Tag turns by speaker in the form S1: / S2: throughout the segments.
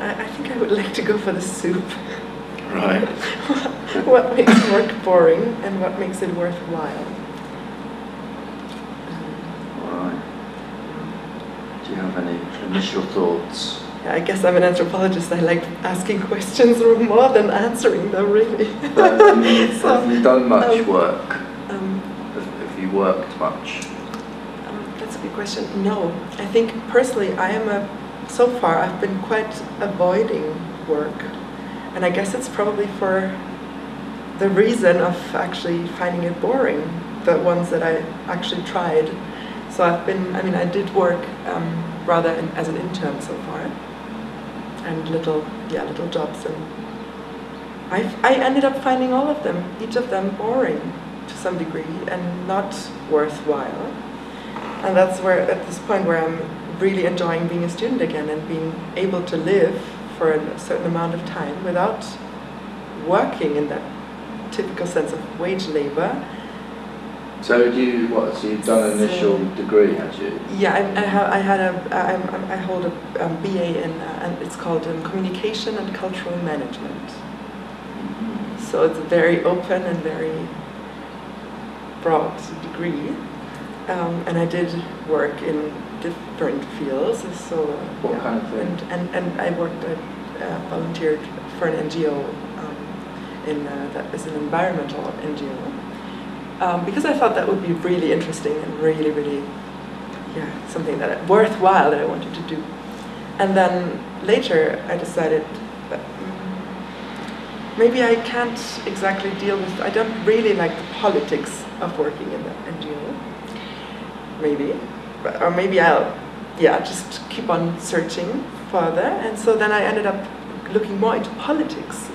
S1: I think I would like to go for the soup.
S2: Right.
S1: What makes work boring and what makes it worthwhile?
S2: Alright. Do you have any initial thoughts?
S1: Yeah, I guess I'm an anthropologist. I like asking questions more than answering them, really.
S2: But, I mean, have you done much work? Have you worked much?
S1: That's a good question. No. I think personally so far I've been quite avoiding work. And I guess it's probably for the reason of actually finding it boring, the ones that I actually tried. So I did work rather as an intern so far, and little jobs, and I ended up finding each of them boring to some degree and not worthwhile. And that's at this point where I'm really enjoying being a student again and being able to live for a certain amount of time without working in that typical sense of wage labor.
S2: So you've done an initial degree, had you?
S1: Yeah, I hold a BA in, and it's called Communication and Cultural Management. So it's a very open and very broad degree. And I did work in different fields. So
S2: what kind of thing?
S1: And I volunteered for an NGO that is an environmental NGO, because I thought that would be really interesting and really, really, something worthwhile that I wanted to do. And then later I decided that maybe I can't exactly deal with. I don't really like the politics of working in the NGO. Maybe, or maybe I'll just keep on searching further. And so then I ended up looking more into politics,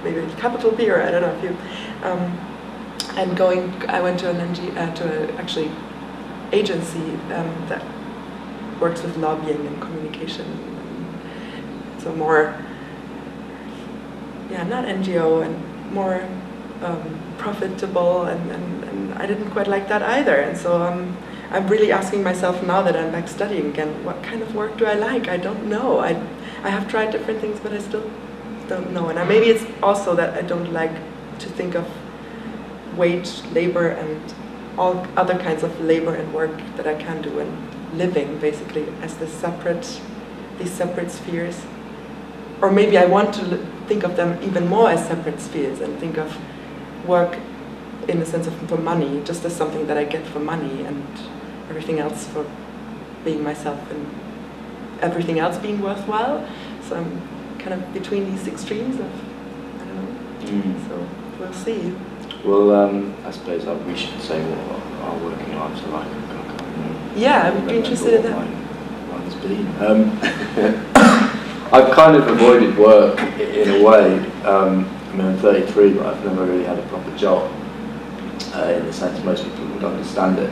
S1: maybe capital P, or I don't know if you, I went to an actually agency that works with lobbying and communication, so more, not NGO, and more profitable, and I didn't quite like that either. And so I'm really asking myself now that I'm back studying again, what kind of work do I like? I don't know. I have tried different things, but I still don't know. And maybe it's also that I don't like to think of wage labor and all other kinds of labor and work that I can do and living basically as these separate spheres. Or maybe I want to think of them even more as separate spheres and think of work in the sense of for money, just as something that I get for money, and everything else for being myself, and everything else being worthwhile. So I'm kind of between these extremes of, I don't know, so we'll see.
S2: Well, I suppose we should say what our working lives are like.
S1: Yeah, I would be interested in that.
S2: Mine's been. I've kind of avoided work in a way. I'm 33, but I've never really had a proper job, in the sense most people would understand it,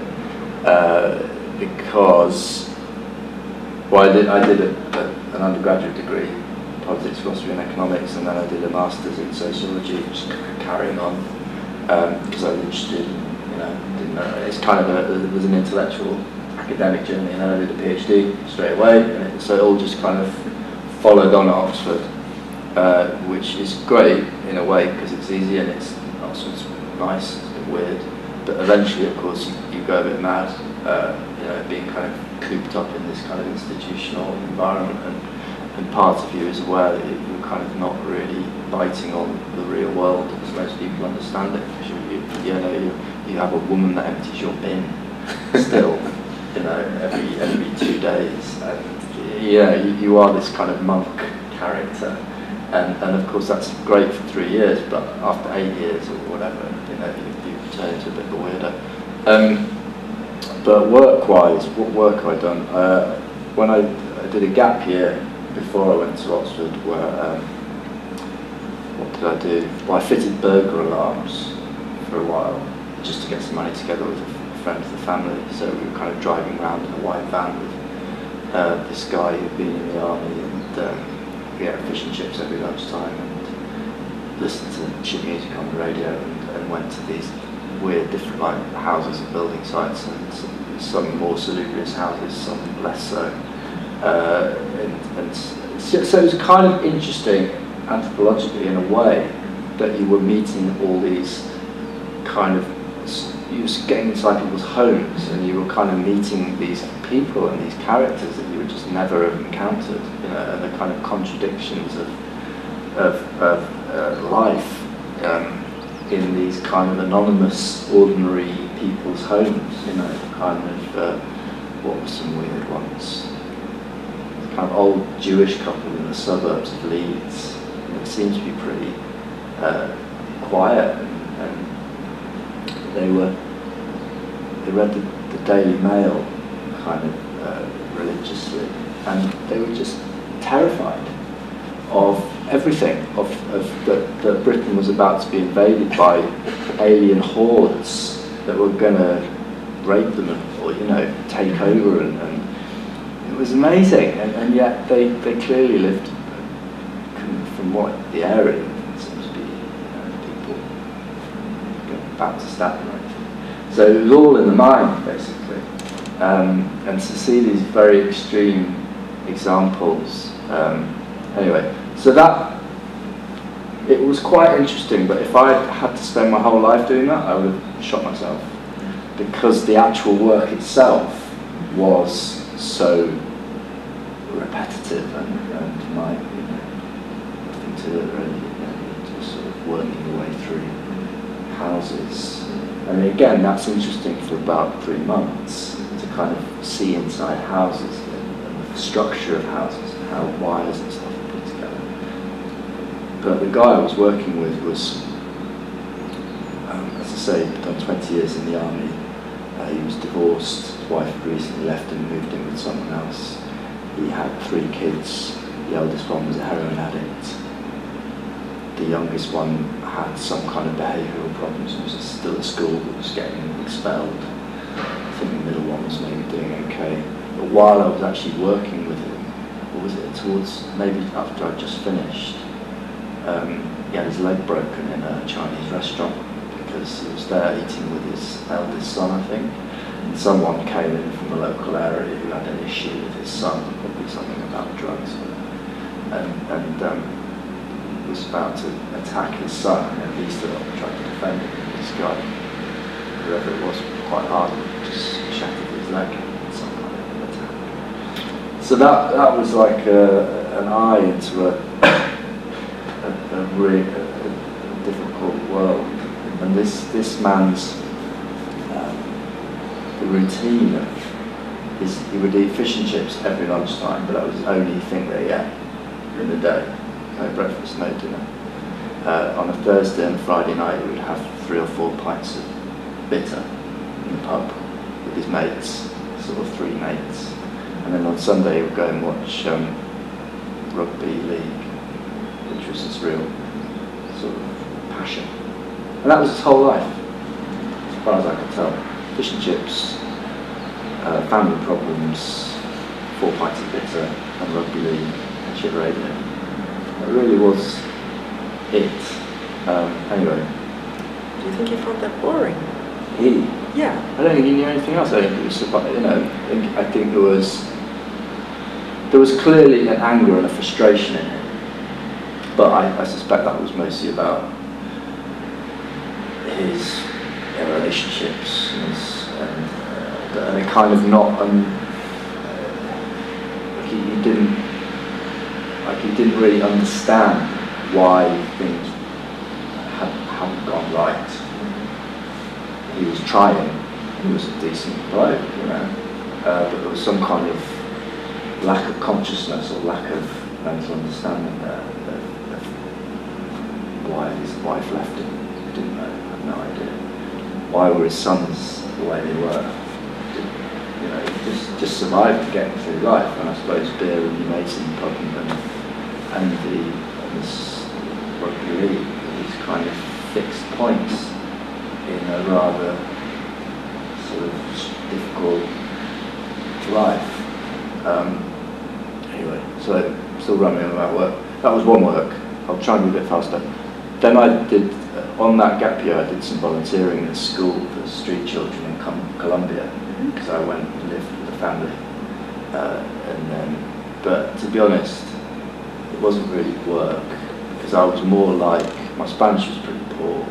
S2: because I did an undergraduate degree, politics, philosophy and economics, and then I did a master's in sociology, just carrying on, because I was interested, didn't know, it's kind of it was an intellectual academic journey, and then I did a PhD straight away, and so it all just kind of followed on at Oxford, which is great in a way because it's easy and Oxford's nice, it's a bit weird, but eventually, of course, you go a bit mad, being kind of cooped up in this kind of institutional environment, and part of you is aware that you're kind of not really biting on the real world as most people understand it, because you have a woman that empties your bin still, every 2 days, and you are this kind of monk character, and of course that's great for 3 years, but after 8 years or whatever, you turn into a bit of a weirdo. But work-wise, what work have I done? When I did a gap year before I went to Oxford, where what did I do? Well, I fitted burglar alarms for a while, just to get some money together with a friend of the family. So we were kind of driving around in a white van with this guy who'd been in the army, and we had fish and chips every lunchtime, and listened to shit music on the radio, and went to these weird different houses and building sites, and some more salubrious houses, some less so, and So it was kind of interesting anthropologically in a way that you were meeting all these kind of, you were getting inside people's homes and you were kind of meeting these people and these characters that you would just never have encountered, you know, and the kind of contradictions of life in these kind of anonymous, ordinary people's homes, you know, kind of, what were some weird ones? Kind of old Jewish couple in the suburbs of Leeds. It seemed to be pretty quiet, and they read the Daily Mail kind of religiously, and they were just terrified of everything, of that Britain was about to be invaded by alien hordes that were going to rape them or, you know, take over, and it was amazing, and yet they clearly lived, from what the area seems to be, you know, people about to stab them or anything. So it was all in the mind, basically, and to see these very extreme examples. Anyway, so that, it was quite interesting, but if I had to spend my whole life doing that, I would have shot myself, because the actual work itself was so repetitive and my, you know, nothing to it really, you know, just sort of working your way through houses. And again, that's interesting for about 3 months, to kind of see inside houses and the structure of houses and how wires and stuff are put together. But the guy I was working with was, as I say, done 20 years in the army. He was divorced, his wife had recently left and moved in with someone else. He had 3 kids, the eldest one was a heroin addict. The youngest one had some kind of behavioural problems and was still at school but was getting expelled. I think the middle one was maybe doing okay. But while I was actually working with him, or was it towards, maybe after I'd just finished, he had his leg broken in a Chinese restaurant because he was there eating with his eldest son, I think. And someone came in from a local area who had an issue with his son, probably something about drugs, and was about to attack his son, and he stood up and tried to defend him. This guy, whoever it was quite hard, just shattered his leg in some kind of attack. So that was like an eye into a really difficult world. And this man's the routine of he would eat fish and chips every lunchtime, but that was the only thing they ate in the day. No breakfast, no dinner. On a Thursday and Friday night, he would have 3 or 4 pints of bitter in the pub with his mates, sort of 3 mates. And then on Sunday, he would go and watch rugby league, which was his real sort of passion. And that was his whole life, as far as I could tell. Fish and chips, family problems, 4 pints of bitter, and rugby league, and shit radio. It really was it. Anyway.
S1: Do you think you found that boring?
S2: He?
S1: Yeah.
S2: I don't think he knew anything else. I think it was, you know, I think there was clearly an anger and a frustration in him. But I suspect that was mostly about his relationships and it kind of not he didn't really understand why things hadn't gone right. He was trying. He was a decent bloke, you know, but there was some kind of lack of consciousness or lack of mental understanding there of why his wife left him. He didn't know. Had no idea. Why were his sons the way they were? You know, he just survived getting through life, and I suppose beer and the mates in the pub and this rugby league, these kind of fixed points in a rather sort of difficult life. Anyway, so still rambling about work. That was one work. I'll try and be a bit faster. Then I did, on that gap year, I did some volunteering at school for street children in Colombia, because I went and lived with a family. But to be honest, it wasn't really work, because I was more like, my Spanish was pretty poor.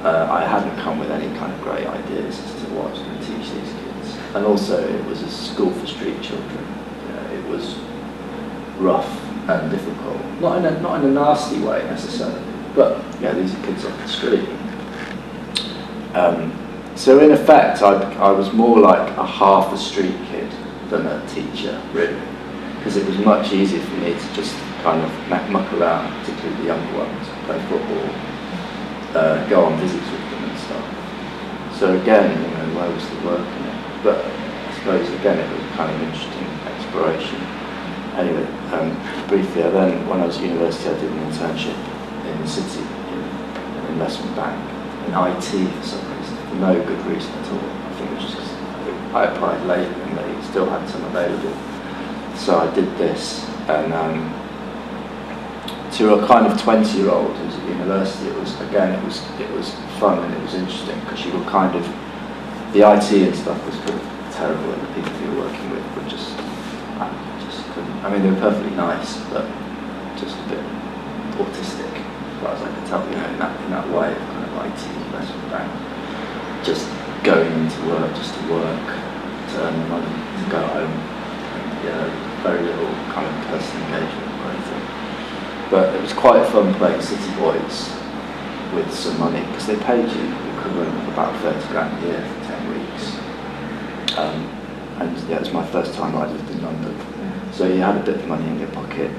S2: I hadn't come with any kind of great ideas as to what I was going to teach these kids. And also it was a school for street children. It was rough and difficult. Not in a nasty way necessarily, but these are kids off the street. So in effect, I was more like a half a street kid than a teacher, really, because it was much easier for me to just kind of muck around, particularly the younger ones, play football, go on visits with them and stuff. So again, where was the work in it? But I suppose again it was kind of interesting exploration. Anyway, briefly, then when I was at university, I did an internship in the city in an investment bank in IT for some reason, for no good reason at all. I think it was just because I applied late and they still had some available. So I did this, and to a kind of 20-year-old who's at university, it was fun and it was interesting, because you were kind of, the IT and stuff was kind of terrible, and the people you were working with were just couldn't. I mean, they were perfectly nice, but just a bit autistic, as far as I could tell, in that way of kind of IT investment bank. Just going into work, just to work, to earn the money, to go home, and very little kind of personal engagement or anything. But it was quite fun playing City Boys with some money, because they paid you the equivalent of about 30 grand a year for 10 weeks. And it was my first time I lived in London. So you had a bit of money in your pocket,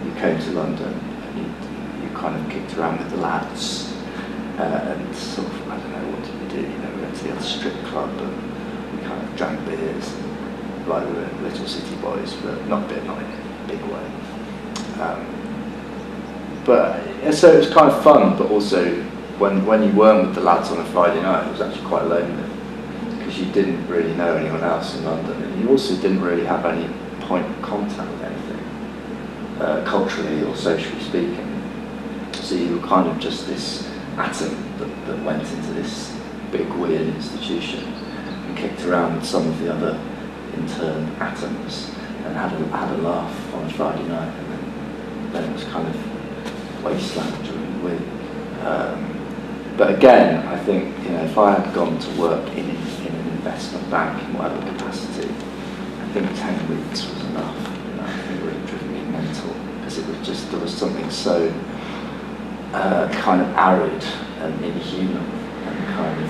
S2: you came to London, and you kind of kicked around with the lads, and sort of, I don't know, what did we do? We went to the other strip club, and we kind of drank beers, like we were little City Boys, but not in a big way. So it was kind of fun, but also when you weren't with the lads on a Friday night, it was actually quite lonely, because you didn't really know anyone else in London, and you also didn't really have any point of contact with anything, culturally or socially speaking. So you were kind of just this atom that went into this big weird institution and kicked around with some of the other intern atoms and had a laugh on a Friday night, and then it was kind of wasteland during the week. But again, I think if I had gone to work in an investment bank in whatever capacity, I think 10 weeks was enough. I think it would have driven me mental, because it was just, there was something so kind of arid and inhuman and kind of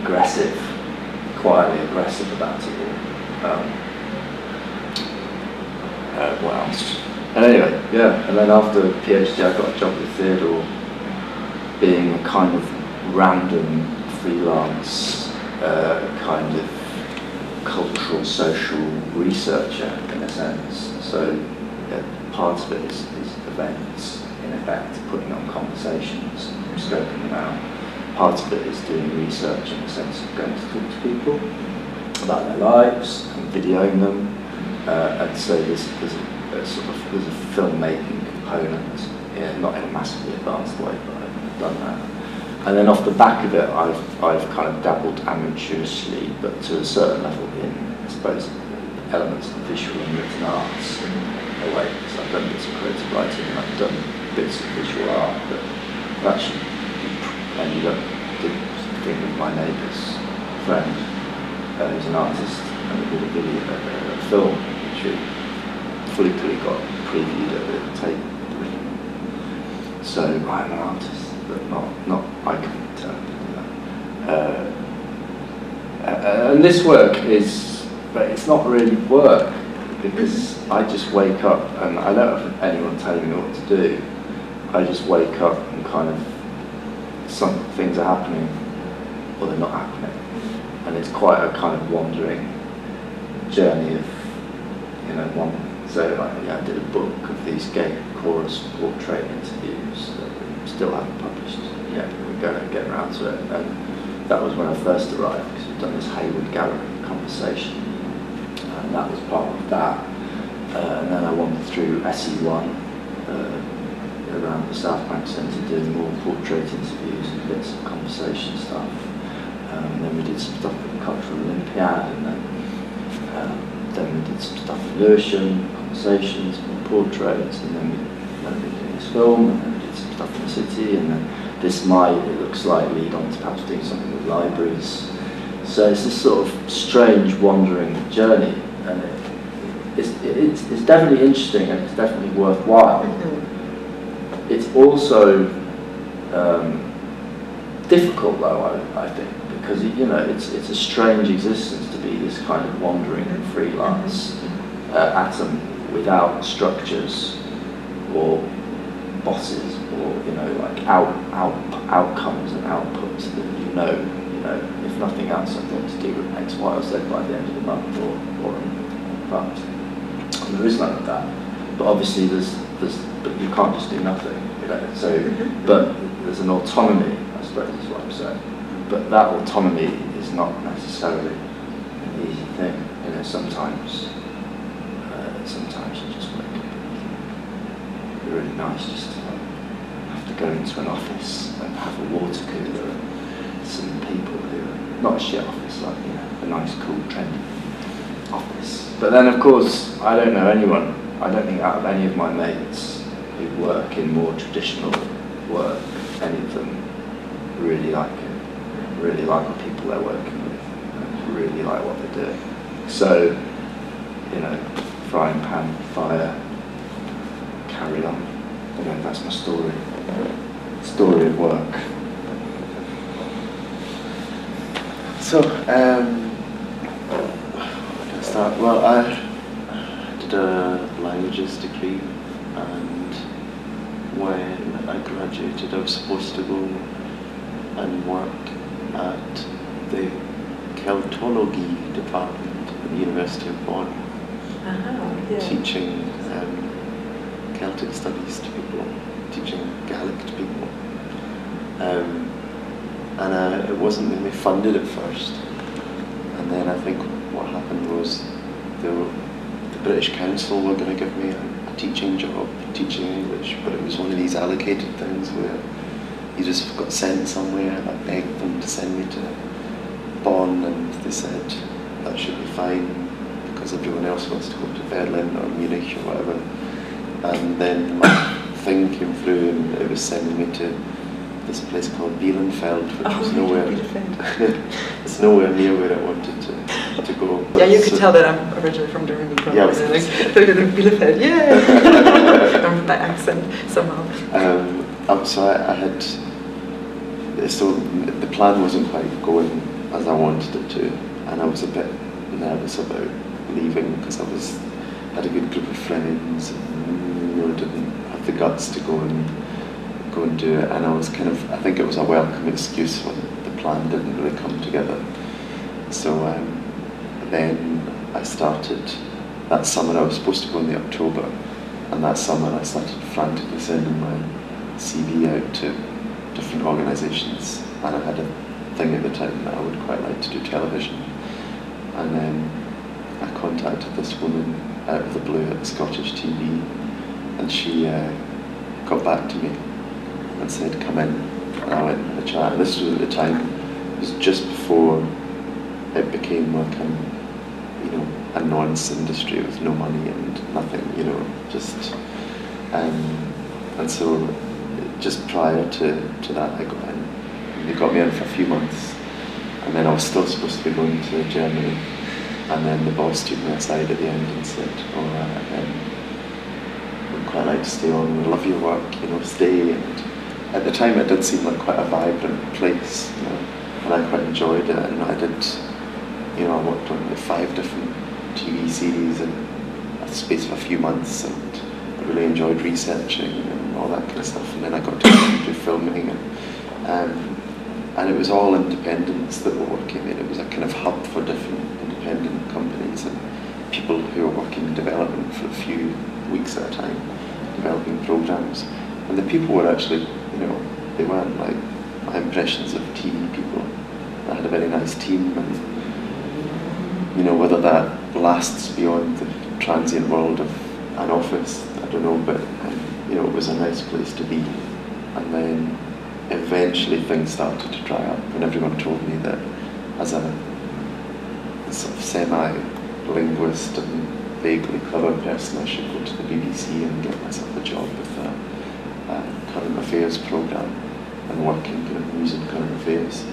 S2: aggressive, quietly aggressive about it all. What else? And anyway, and then after PhD I got a job with Theodore, being a kind of random freelance kind of cultural, social researcher in a sense. So part of it is events, in effect, putting on conversations, scoping them out. Part of it is doing research in the sense of going to talk to people about their lives and videoing them. And so there's a filmmaking component, not in a massively advanced way, but I've done that. And then off the back of it, I've kind of dabbled amateurishly, but to a certain level in, I suppose, elements of visual and written arts in a way. So I've done bits of creative writing, and I've done bits of visual art, but I've actually ended up doing thing with my neighbour's friend, who's an artist, and we did a video, a film, which we fully got previewed at the tape. So I'm an artist, but not I couldn't do that. And this work is, but it's not really work, because I just wake up and I don't have anyone telling me what to do. I just wake up and kind of, some things are happening or they're not happening, and it's quite a kind of wandering journey of, one. So I did a book of these gay chorus portrait interviews that we still haven't published yet. We're going to get around to it. And that was when I first arrived, because we've done this Hayward Gallery conversation, and that was part of that. And then I wandered through SE1 around the South Bank Centre, doing more portrait interviews and bits of conversation stuff. And then we did some stuff at the Cultural Olympiad, and then we did some stuff at Lewisham, Conversations, more portraits, and then we did this film, and then we did some stuff in the city, and then this might, it looks like, lead on to perhaps doing something with libraries. So it's this sort of strange wandering journey, and it's definitely interesting and it's definitely worthwhile.
S1: Mm-hmm.
S2: It's also difficult, though, I think, because it's a strange existence to be this kind of wandering freelance atom without structures or bosses or like outcomes and outputs that if nothing else I'm going to do with X, Y or Z by the end of the month or in fact. And there is none of that. But obviously but you can't just do nothing, so but there's an autonomy, I suppose is what I'm saying. But that autonomy is not necessarily an easy thing. Sometimes you just wake up and it'd be really nice just to have to go into an office and have a water cooler and some people who are not a shit office, like a nice, cool, trendy office. But then, of course, I don't know anyone. I don't think out of any of my mates who work in more traditional work, any of them really like it, really like the people they're working with, and really like what they're doing. So, frying pan, fire, carry on. That's my story. Story of work.
S3: So, where can I start? Well, I did a languages degree, and when I graduated I was supposed to go and work at the Celtology department at the University of Bonn, teaching Celtic studies to people, teaching Gaelic to people. And it wasn't really funded at first, and then I think what happened was the British Council were going to give me a teaching job, teaching English, but it was one of these allocated things where you just got sent somewhere, and I begged them to send me to Bonn, and they said that should be fine because everyone else wants to go to Berlin or Munich or whatever. And then my thing came through and it was sending me to this place called Bielefeld, which was nowhere. It's nowhere near where I wanted to go.
S1: Yeah, you could tell that I'm originally from Germany. Probably.
S3: Yeah,
S1: Bielefeld, yeah. With that accent somehow.
S3: So I had. So the plan wasn't quite going as I wanted it to, and I was a bit nervous about leaving because I had a good group of friends, and didn't have the guts to go and do it, and I think it was a welcome excuse when the plan didn't really come together. So then I started, that summer I was supposed to go in the October, and that summer I started frantically sending my CV out to different organisations, and I had a thing at the time that I would quite like to do television, and then I contacted this woman out of the blue at Scottish TV, and she got back to me and said, come in, and I went and had a chat. And this was at the time, it was just before it became like a nonce industry with no money and nothing, just, and so just prior to that I got in. And they got me in for a few months, and then I was still supposed to be going to Germany, and then the boss took me aside at the end and said, we'd quite like to stay on, we love your work, stay. And at the time it did seem like quite a vibrant place, and I quite enjoyed it, and I did, I worked on like 5 different TV series in a space of a few months, and I really enjoyed researching and all that kind of stuff, and then I got to do filming, and it was all independents that were working, and it was a kind of hub for different independent companies and people who were working in development for a few weeks at a time, developing programs. And the people were actually, they weren't like my impressions of TV people. I had a very nice team, and whether that lasts beyond the transient world of an office, I don't know, but it was a nice place to be. And then eventually things started to dry up, and everyone told me that as a sort of semi-linguist and vaguely clever person, I should go to the BBC and get myself a job with a current affairs programme and work in kind of news and current affairs.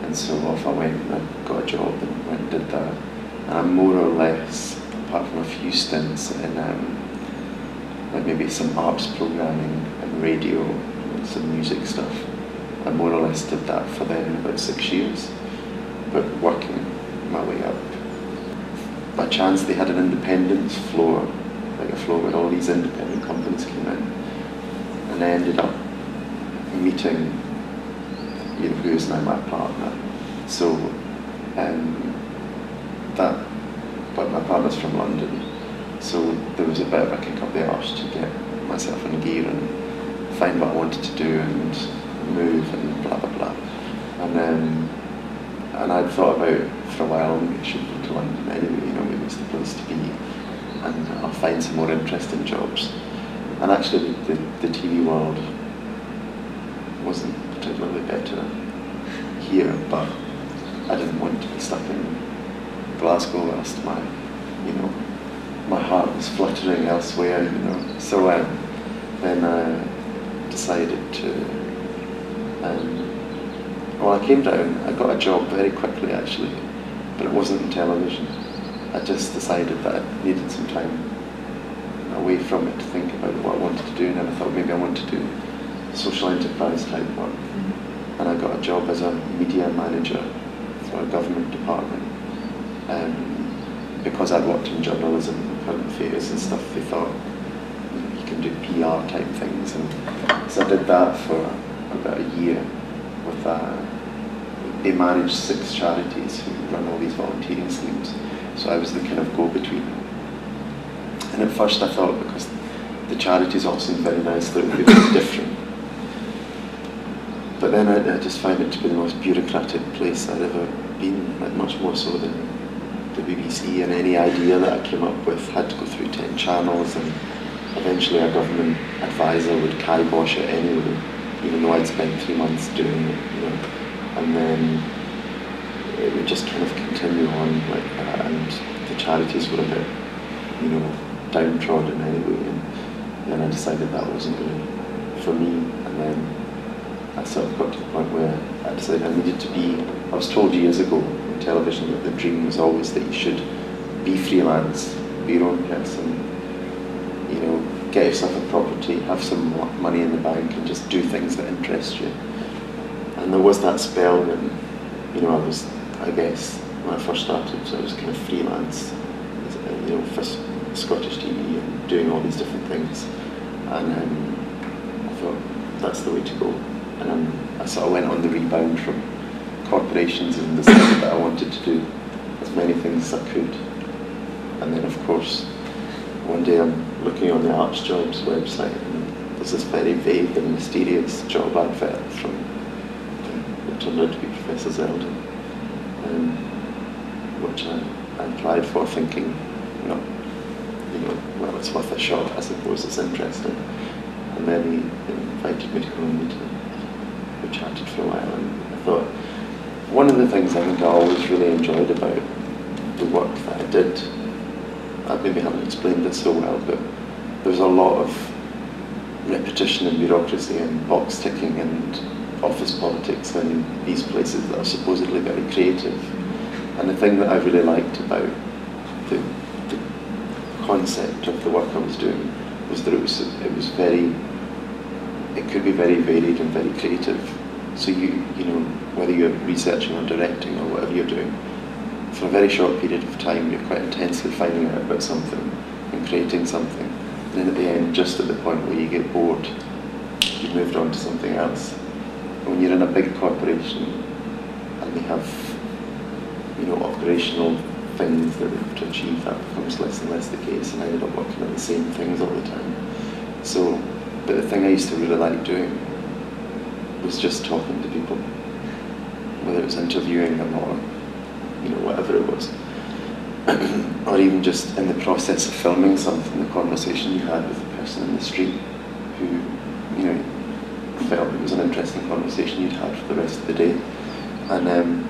S3: And so off I went and I got a job and went and did that. And I'm more or less, apart from a few stints in like maybe some arts programming and radio and some music stuff, I more or less did that for then about 6 years, but working my way up. By chance they had an independence floor, like a floor where all these independent companies came in, and I ended up meeting who is now my partner. So but my partner's from London, so there was a bit of a kick up the arse to get myself in gear and find what I wanted to do and move and blah blah blah. And I'd thought about for a while, maybe I should go to London anyway, maybe it's the place to be, and I'll find some more interesting jobs. And actually the TV world wasn't particularly better here, but I didn't want to be stuck in Glasgow whilst my heart was fluttering elsewhere, So then I decided to, I came down, I got a job very quickly actually, but it wasn't in television. I just decided that I needed some time away from it to think about what I wanted to do, and then I thought maybe I wanted to do social enterprise type work. And I got a job as a media manager for a government department. Because I'd worked in journalism and current affairs and stuff, they thought you can do PR type things. And so I did that for about a year with they managed 6 charities who run all these volunteering schemes. So I was the kind of go-between. And at first I thought, because the charities all seemed very nice, that it would be very different. But then I just found it to be the most bureaucratic place I'd ever been, like much more so than the BBC, and any idea that I came up with had to go through 10 channels, and eventually a government advisor would kibosh it anyway, even though I'd spent 3 months doing it, and then it would just kind of continue on like that, and the charities were a bit, downtrodden anyway, and then I decided that wasn't really for me, and then I sort of got to the point where I decided I needed to be, I was told years ago in television that the dream was always that you should be freelance, be your own person, get yourself a property, have some money in the bank and just do things that interest you. And there was that spell when, I guess, when I first started, so I was kind of freelance, for Scottish TV and doing all these different things. And I thought, that's the way to go. And I sort of went on the rebound from corporations and decided that I wanted to do as many things as I could. And then, of course, one day I'm looking on the Arts Jobs website and there's this very vague and mysterious job advert from, it turned out to be Professor Zeldin, which I applied for thinking, well, it's worth a shot, I suppose, it's interesting. And then he invited me to go and meet him. We chatted for a while, and I thought, one of the things I think I always really enjoyed about the work that I did, I maybe haven't explained this so well, but there's a lot of repetition and bureaucracy and box ticking and office politics in these places that are supposedly very creative. And the thing that I really liked about the concept of the work I was doing was that it could be very varied and very creative. So whether you're researching or directing or whatever you're doing, for a very short period of time you're quite intensely finding out about something and creating something. And then at the end, just at the point where you get bored, you've moved on to something else. And when you're in a big corporation and they have operational things that they have to achieve, that becomes less and less the case, and I ended up working on the same things all the time. So, but the thing I used to really like doing was just talking to people, whether it was interviewing them or whatever it was, or even just in the process of filming something, the conversation you had with the person in the street who felt it was an interesting conversation you'd had for the rest of the day. And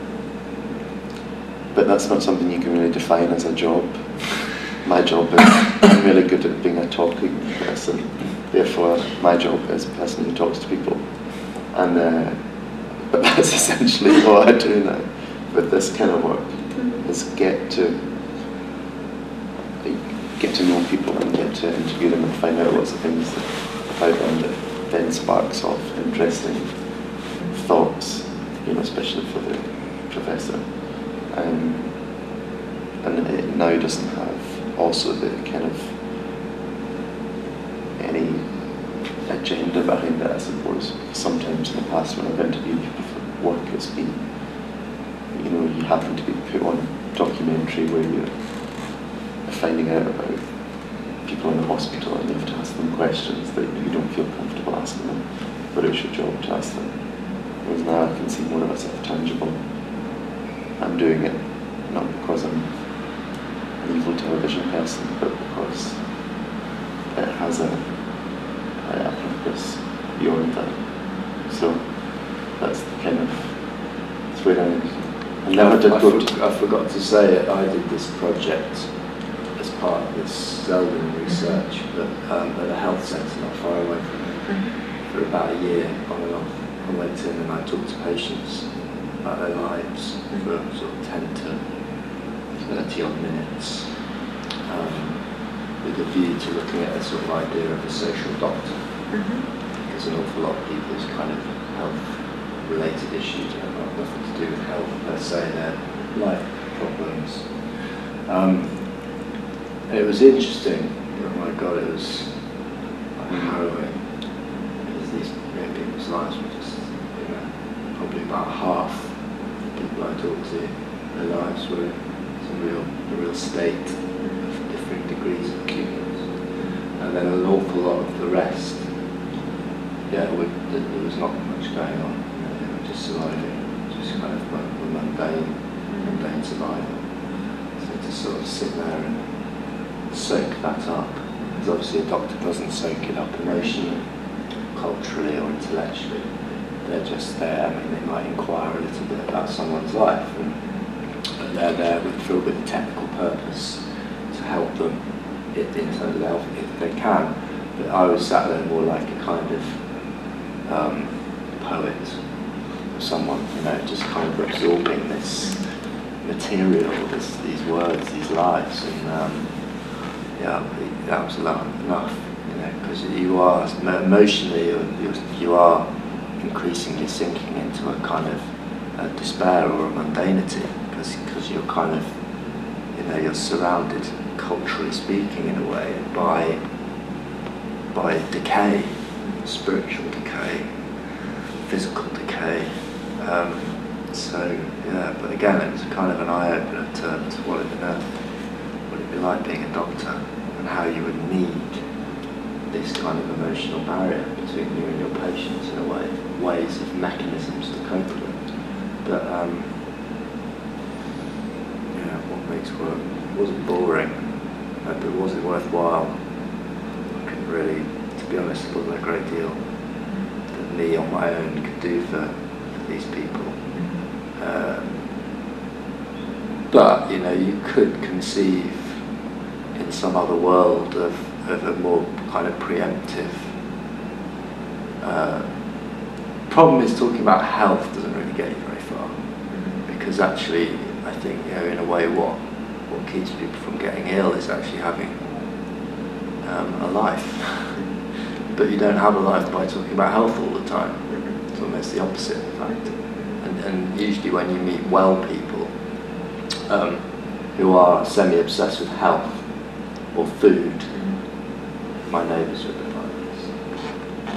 S3: but that's not something you can really define as a job. my job is, I'm really good at being a talking person, therefore my job is a person who talks to people. And but that's essentially what I do now with this kind of work, is get to know people and get to interview them and find out lots of things about them that then sparks off interesting thoughts, especially for the professor. And it now doesn't have also the kind of any agenda behind it, I suppose. Sometimes in the past when I've interviewed people for work, it's been, you happen to be put on a documentary where you're finding out about people in the hospital and you have to ask them questions that you don't feel comfortable asking them, but it's your job to ask them. Whereas now I can see more of a sort of tangible, I'm doing it not because I'm an evil television person, but because it has a purpose beyond that. So that's the kind of, that's where I never did go to.
S2: I forgot to say it, I did this project as part of this Zeldin research at a health centre not far away from me for about a year on and off. I went in and I talked to patients about their lives for sort of 10 to 30 odd minutes, with a view to looking at a sort of idea of a social doctor. Because an awful lot of people's kind of health related issues have got nothing to do with health per se, they're life problems. And it was interesting, oh my god, it was harrowing. Because these people's lives were just, probably about half the people I talked to, their lives were in a real state of different degrees of acuteness. And then an awful lot of the rest, there was not much going on. They were just surviving, just kind of mundane survival. So to sort of sit there and soak that up, because obviously a doctor doesn't soak it up emotionally, culturally or intellectually. They're just there. I mean, they might inquire a little bit about someone's life, but they're there with a technical purpose to help them in terms of health if they can. But I was sat there more like a kind of poet, or someone, just kind of absorbing this material, these words, these lives, and that was enough, because you are emotionally, you are increasingly sinking into a kind of despair or a mundanity, because you're kind of, you're surrounded, culturally speaking, in a way, by decay, spiritual decay, physical decay. But again, it was kind of an eye-opener to what it'd be like being a doctor, and how you would need this kind of emotional barrier between you and your patients in a way, ways of mechanisms to cope with it. But what makes work? It wasn't boring, but was it worthwhile? I couldn't really, to be honest, it wasn't a great deal that me on my own could do for these people. But you could conceive in some other world of a more kind of preemptive. Problem is, talking about health doesn't really get you very far, because actually, I think in a way, what keeps people from getting ill is actually having a life. But you don't have a life by talking about health all the time. It's almost the opposite, in fact. And usually, when you meet well people who are semi-obsessed with health or food, my neighbours are a bit like this.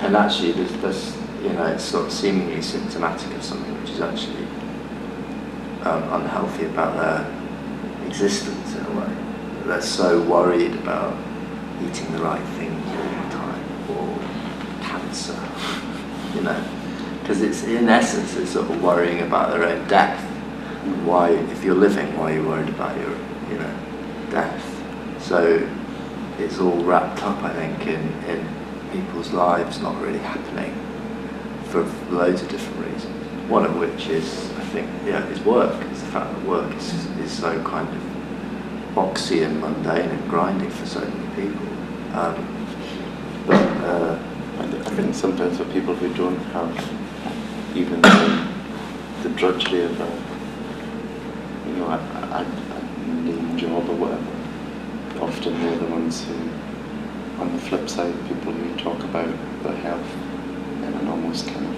S2: And actually, there's it's sort of seemingly symptomatic of something which is actually unhealthy about their existence in a way. They're so worried about eating the right things all the time, or cancer, because it's, in essence, it's sort of worrying about their own death. Why, if you're living, why are you worried about your, death? So it's all wrapped up, I think, in people's lives not really happening for loads of different reasons. One of which is, I think, is work. It's the fact that work is so kind of boxy and mundane and grinding for so many people.
S3: I think sometimes for people who don't have even the drudgery of a name job or whatever, often they're the ones who, on the flip side, people who talk about their health in an almost kind of,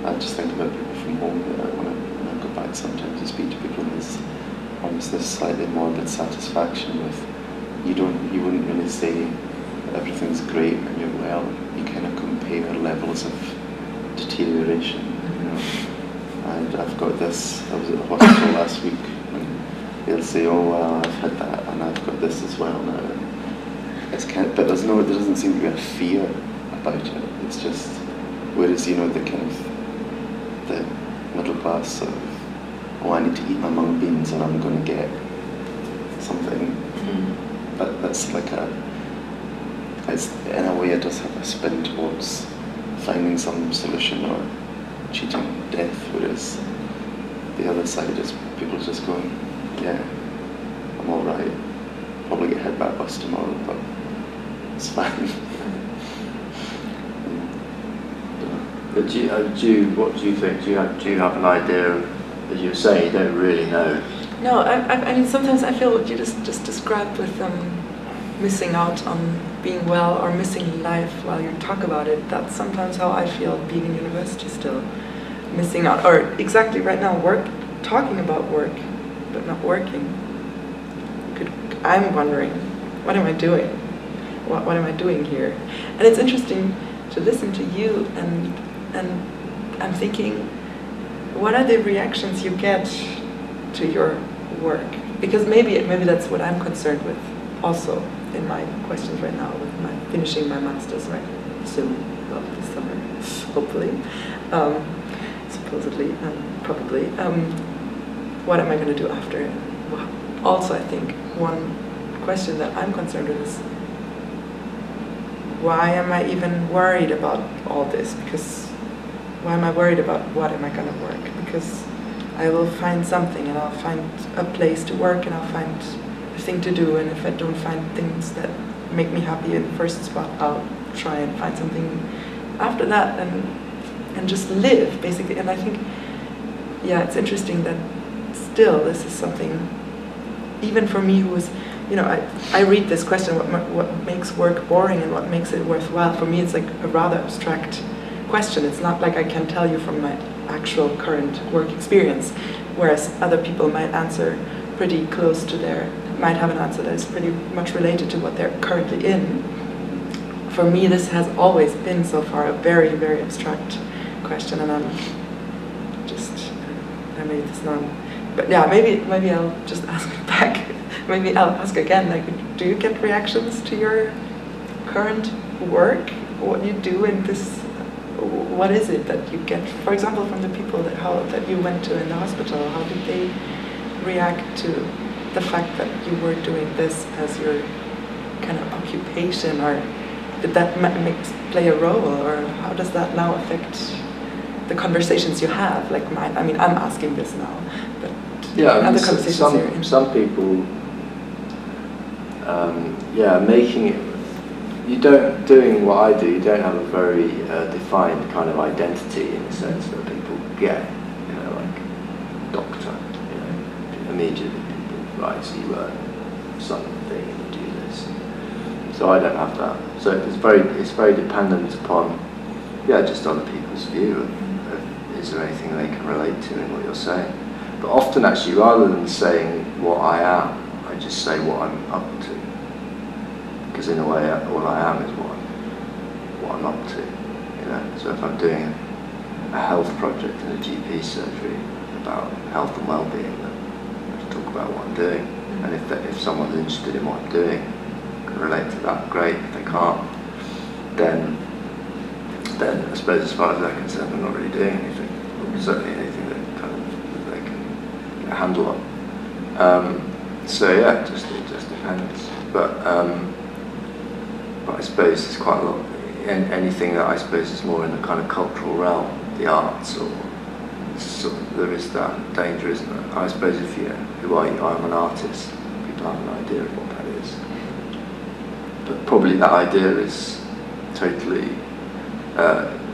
S3: I just think about people from home that when I go back sometimes to speak to people, there's almost this slightly morbid satisfaction with, you wouldn't really say that everything's great and you're well, you kind of compare levels of deterioration, you know. And I've got this, I was at the hospital last week, and they'll say, oh well, I've had that and I've got this as well now. It's kind of, but there doesn't seem to be a fear about it. It's just, whereas, you know, the kind of, the middle class sort of, oh, I need to eat my mung beans and I'm going to get something. But that's like it's, in a way it does have a spin towards finding some solution or cheating death, whereas the other side is people just going, yeah, I'm alright, probably get hit by a bus tomorrow, but it's fine.
S2: But what do you think? Do you have an idea of, as you were saying, you don't really know?
S1: No, I mean, sometimes I feel what you just described with missing out on being well or missing life while you talk about it. That's sometimes how I feel being in university still. Missing out, or exactly right now, talking about work, but not working. I'm wondering, what am I doing? What am I doing here? And it's interesting to listen to you, and I'm thinking, what are the reactions you get to your work? Because maybe that's what I'm concerned with also in my questions right now, with finishing my master's right soon, well, this summer, hopefully, supposedly, probably. What am I going to do after it? Well, also, I think one question that I'm concerned with is, why am I even worried about all this? Because why am I worried about what am I going to work? Because I will find something, and I'll find a place to work, and I'll find a thing to do, and if I don't find things that make me happy in the first spot, I'll try and find something after that, and just live, basically. And I think, yeah, it's interesting that still this is something, even for me who is, you know, I read this question, what makes work boring and what makes it worthwhile. For me, it's like a rather abstract question. It's not like I can tell you from my actual current work experience, whereas other people might answer pretty close to might have an answer that is pretty much related to what they're currently in. For me, this has always been so far a very, very abstract question, and I'm just, I made this non, but yeah, maybe I'll just ask it back. Maybe I'll ask again, like, do you get reactions to your current work? What you do in this, what is it that you get, for example, from the people that you went to in the hospital? How did they react to the fact that you were doing this as your kind of occupation, or did that play a role, or how does that now affect the conversations you have? Like mine, I mean, I'm asking this now, but
S2: yeah, I mean,
S1: other conversations
S2: some people, making it, doing what I do, you don't have a very defined kind of identity in the sense that people get, you know, like doctor, you know, immediately people, right, so you learn something and you do this. So I don't have that. So it's very dependent upon, just other people's view of is there anything they can relate to in what you're saying. But often actually, rather than saying what I am, I just say what I'm up to. Because in a way, all I am is what I'm up to, you know. So if I'm doing a health project in a GP surgery about health and well-being, then I have to talk about what I'm doing. And if someone's interested in what I'm doing, can relate to that, great. If they can't, then I suppose as far as they're concerned, I'm not really doing anything. Or certainly anything that they can get a handle on. So yeah, it just depends. But I suppose it's quite a lot. Anything that I suppose is more in the kind of cultural realm, the arts, or there is that danger, isn't there? I suppose if who are you? I'm an artist. People have an idea of what that is. But probably that idea is totally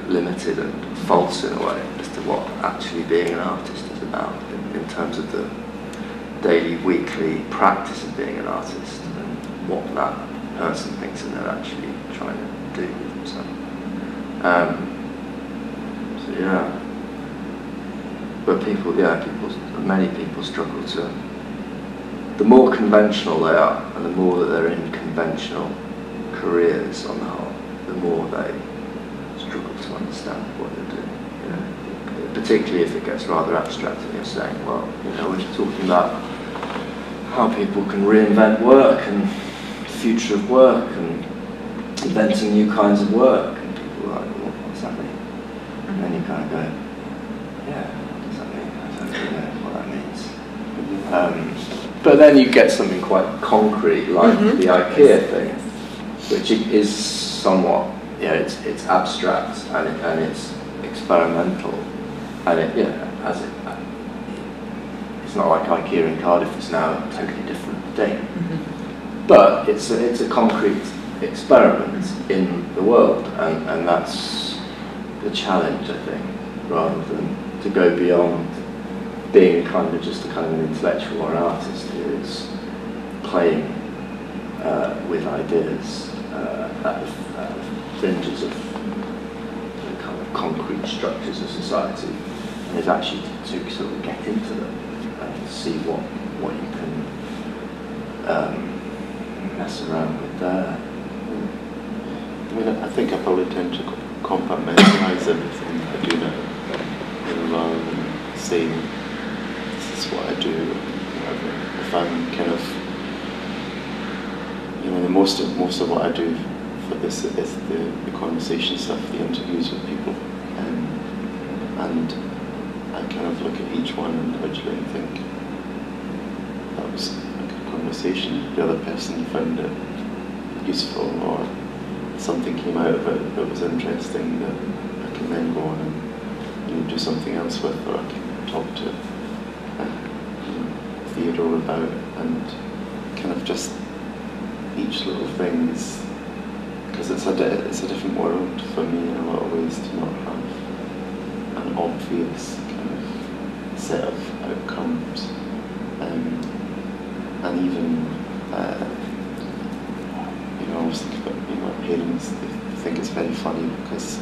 S2: limited and false in a way as to what actually being an artist is about in terms of the daily, weekly practice of being an artist and what that person thinks that they're actually trying to do with themselves. So yeah, but many people struggle to. The more conventional they are, and the more that they're in conventional careers on the whole, the more they struggle to understand what they're doing. You know, particularly if it gets rather abstract and you're saying, well, we're just talking about how people can reinvent work and the future of work and inventing new kinds of work, and people are like, well, what's that mean? And then you kind of go, yeah, what does that mean? I don't really know what that means. But then you get something quite concrete, like the IKEA thing, which is somewhat, it's abstract and it's experimental, and it's not like IKEA in Cardiff is now a totally different thing, but it's a concrete experiment in the world, and that's the challenge, I think, rather than to go beyond being just a kind of an intellectual or an artist who is playing with ideas at the fringes of the kind of concrete structures of society, and is actually to sort of get into them and see what you can mess around with there.
S3: I mean, I think I probably tend to compartmentalise everything I do now, rather than saying this is what I do. If I'm kind of, the most of what I do for this is the conversation stuff, the interviews with people, and I kind of look at each one individually and think that was a good conversation. The other person found it useful, or something came out of it that was interesting that I can then go on and do something else with, or I can talk to Theodore about, and kind of just each little thing is, because it's a different world for me in a lot of ways to not have an obvious kind of set of outcomes, and even I always think about my parents. They think it's very funny because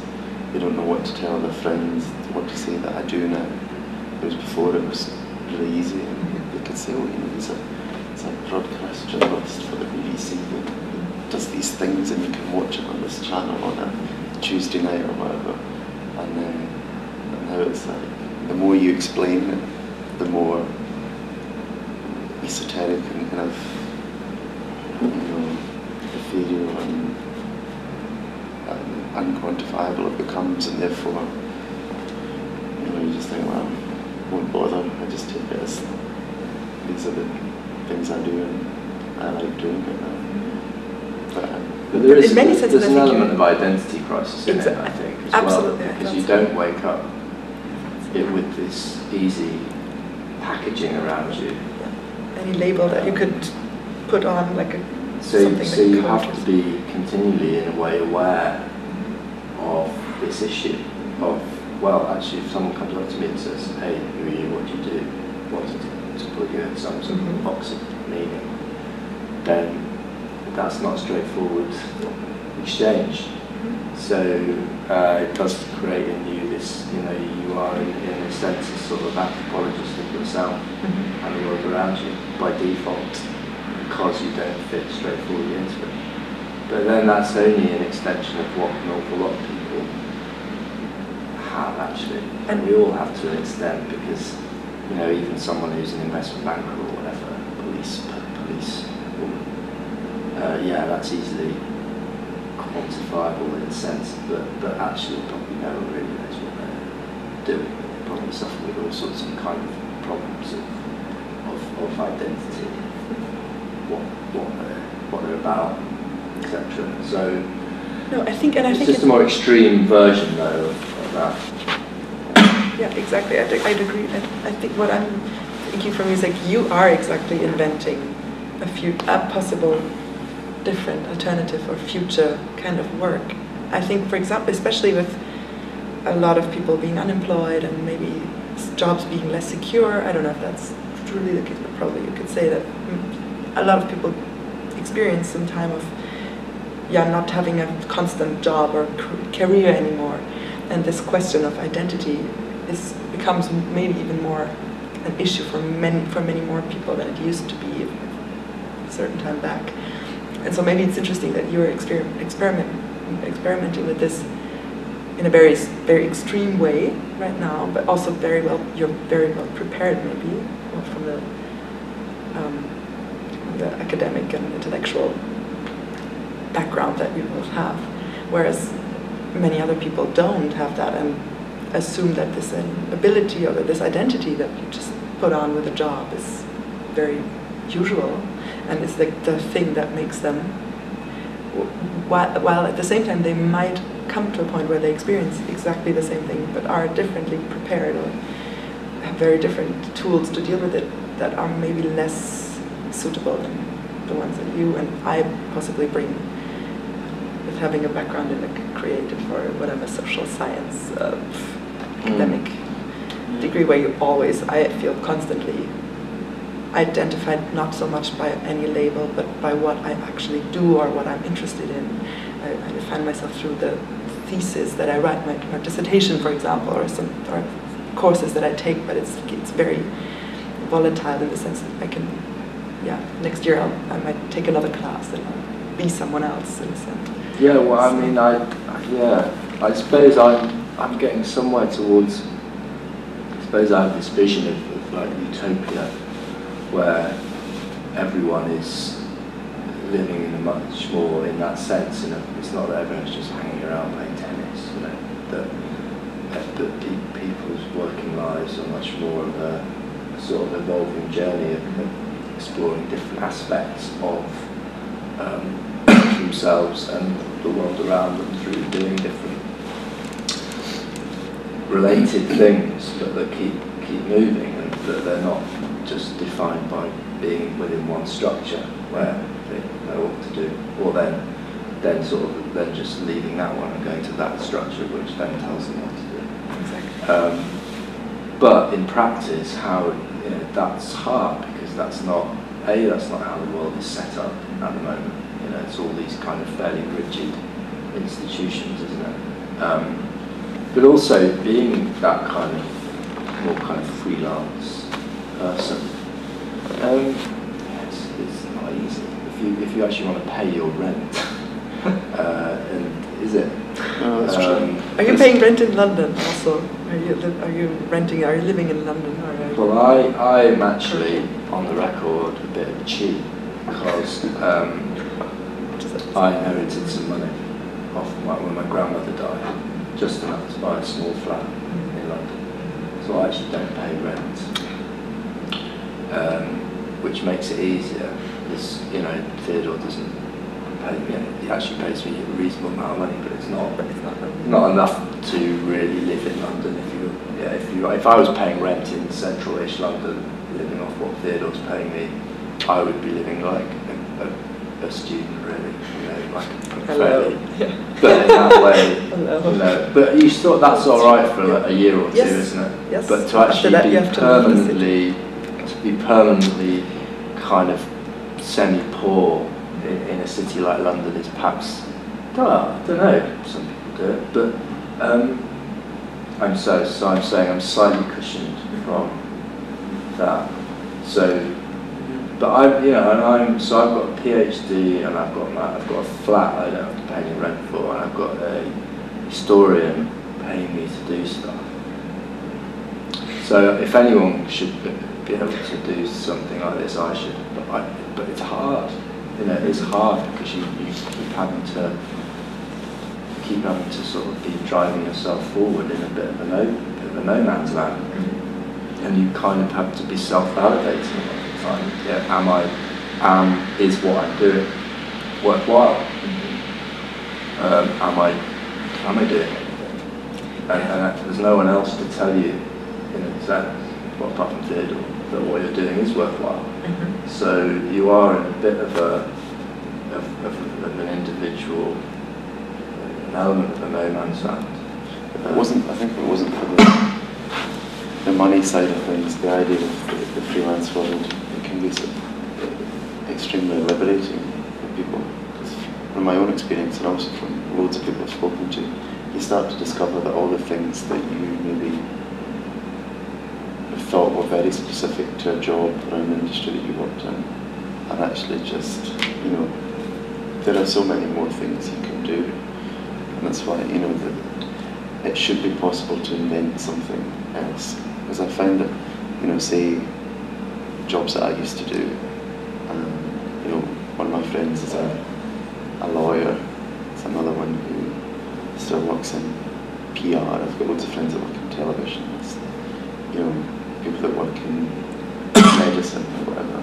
S3: they don't know what to tell their friends, what to say that I do now. Whereas before it was really easy, and they could say, he's a broadcast journalist for the BBC who does these things, and you can watch it on this channel on a Tuesday night or whatever. And now it's like, the more you explain it, the more esoteric and kind of, ethereal and unquantifiable it becomes, and therefore, you just think, well, I won't bother, I just take it as these are the things I do and I like doing it now.
S2: But there's an element of identity crisis in it, I think, as
S1: absolutely,
S2: well, because you don't wake up with this easy packaging around you.
S1: Any label that you could put on, like
S2: so you have to be continually, in a way, aware of this issue of, well, actually, if someone comes up to me and says, hey, who are you, what do you do, wants to put you in some sort of box of meaning, then that's not a straightforward exchange. So it does create in you this, you are in a sense a sort of anthropologist of yourself and the world around you by default, because you don't fit straightforwardly into it. But then that's only an extension of what an awful lot of people have, actually. And we all have to an extent, because, even someone who's an investment banker or whatever, police woman, that's easily quantifiable in a sense, but actually probably no one really knows what they're doing. They probably suffer with all sorts of kind of problems of identity, what they're about, etc. So
S1: no, I think
S2: it's just a more extreme version, though, of that.
S1: Yeah, exactly. I'd agree. I think what I'm thinking from you is like you are exactly inventing a possible different alternative or future kind of work. I think, for example, especially with a lot of people being unemployed and maybe jobs being less secure, I don't know if that's truly the case, but probably you could say that a lot of people experience some time of not having a constant job or career anymore, and this question of identity becomes maybe even more an issue for many more people than it used to be a certain time back. And so maybe it's interesting that you're experimenting with this in a very, very extreme way right now, but also you're very well prepared maybe from the academic and intellectual background that you both have, whereas many other people don't have that and assume that this ability or this identity that you just put on with a job is very usual and it's the thing that makes them, while at the same time they might come to a point where they experience exactly the same thing but are differently prepared or have very different tools to deal with it that are maybe less suitable than the ones that you and I possibly bring with having a background in a creative or whatever social science academic degree where you always, I feel, constantly identified not so much by any label but by what I actually do or what I'm interested in. I define myself through the thesis that I write, my dissertation, for example, or courses that I take, but it's very volatile in the sense that I can, next year I might take another class and I'll be someone else in a sense.
S2: Yeah, well, I mean, I suppose I'm getting somewhere towards, I suppose I have this vision of like utopia where everyone is living in a much more, in that sense, it's not that everyone's just hanging around playing tennis, that people's working lives are much more of a sort of evolving journey of exploring different aspects of themselves and the world around them through doing different related things that keep moving and that they're not just defined by being within one structure where they know what to do, or then just leaving that one and going to that structure which then tells them what to do. Exactly. But in practice, that's hard because that's not how the world is set up at the moment. It's all these kind of fairly rigid institutions, isn't it? But also being that kind of more kind of freelance person, it's not easy. If you actually want to pay your rent, and is it?
S3: Oh, that's true.
S1: Are you paying rent in London also? Are you living in London? Or
S2: well, I am actually on the record a bit of a cheat because I inherited some money when my grandmother died, just enough to buy a small flat in London. So I actually don't pay rent, which makes it easier because Theodore doesn't pay me. He actually pays me a reasonable amount of money, but it's not enough to really live in London. If I was paying rent in central-ish London, living off what Theodore's paying me, I would be living like a student, really. Like fairly. Yeah. But in that way, but you thought that's all right for a year or two, isn't it?
S1: Yes.
S2: But to actually be permanently kind of semi-poor in a city like London is perhaps, I don't know, some people do it, but I'm saying I'm slightly cushioned from that. But I've got a PhD and I've got a flat I don't have to pay any rent for, and I've got a historian paying me to do stuff. So if anyone should be able to do something like this, I should. But it's hard. It's hard because you keep having to sort of be driving yourself forward in a bit of a no man's land, and you kind of have to be self-validating all the time. Is what I'm doing worthwhile? Am I doing it? And there's no one else to tell you in a sense, apart from Theodore. that what you're doing is worthwhile. So you are in a bit of an individual, an element of a no man's land.
S3: I think it wasn't for the money side of things, the idea of the freelance world, it can be extremely liberating for people. Because from my own experience, and also from loads of people I've spoken to, you start to discover that all the things that you maybe thought were very specific to a job or an industry that you worked in are actually just, there are so many more things you can do. And that's why, that it should be possible to invent something else. Because I find that, say, jobs that I used to do, one of my friends is a lawyer, there's another one who still works in PR, I've got loads of friends that work in television, it's, people that work in medicine or whatever.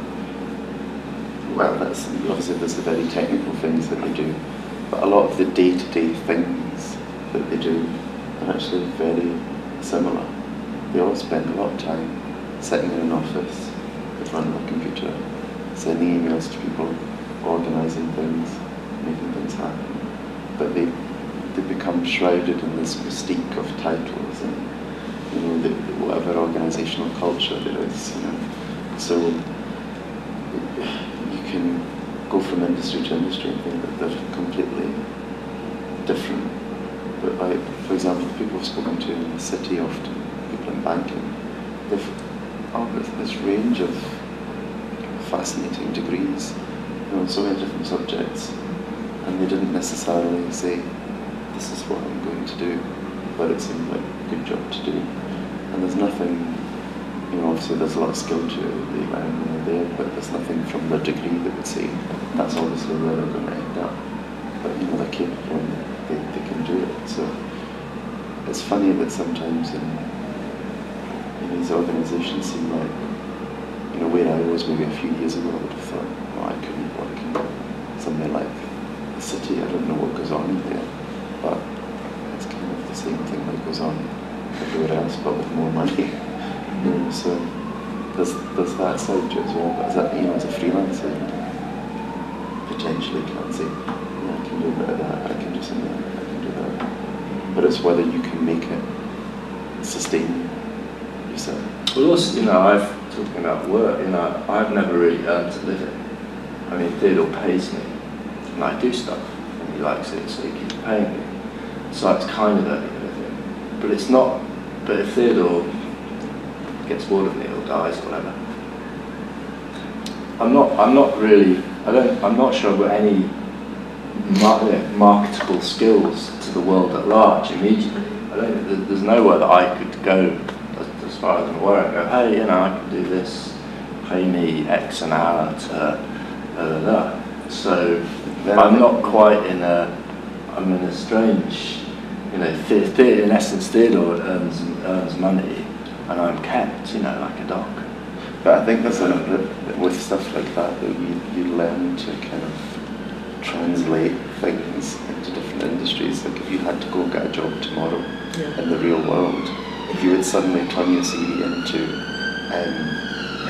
S3: Well, that's obviously there's the very technical things that they do, but a lot of the day-to-day things that they do are actually very similar. They all spend a lot of time sitting in an office in front of a computer, sending emails to people, organising things, making things happen. But they become shrouded in this mystique of titles and whatever organisational culture there is. So you can go from industry to industry and think that they're completely different. But for example, people I've spoken to in the city often, people in banking, they've this range of fascinating degrees, so many different subjects, and they didn't necessarily say, this is what I'm going to do, but it seemed like a good job to do. And there's nothing, obviously there's a lot of skill to it that they learn when they're there, but there's nothing from their degree that would say, that's obviously where they're going to end up. But they're capable and they can do it. So it's funny that sometimes in these organisations seem like, where I was maybe a few years ago, I would have thought, I couldn't work in somewhere like the city, I don't know what goes on there. But it's kind of the same thing that goes on everywhere else, but with more money. So there's that side to it as well. But as a freelancer, potentially can't say, I can do a bit of that, I can do something, I can do that. But it's whether you can make it sustain yourself.
S2: Well, also, talking about work, I've never really earned a living. I mean, Theodore pays me, and I do stuff, and he likes it, so he keeps paying me. So it's kind of earning a living. But it's not, but if Theodore gets bored of me or dies or whatever, I'm not sure I've got any marketable skills to the world at large immediately. There's nowhere that I could go, as far as I'm aware, and go, hey, I can do this, pay me X an hour to So I'm not quite I'm in a strange, in essence, Theodore earns money, and I'm kept, like a dog.
S3: But I think there's with stuff like that you learn to kind of translate things into different industries. Like if you had to go get a job tomorrow in the real world, you would suddenly turn your CV into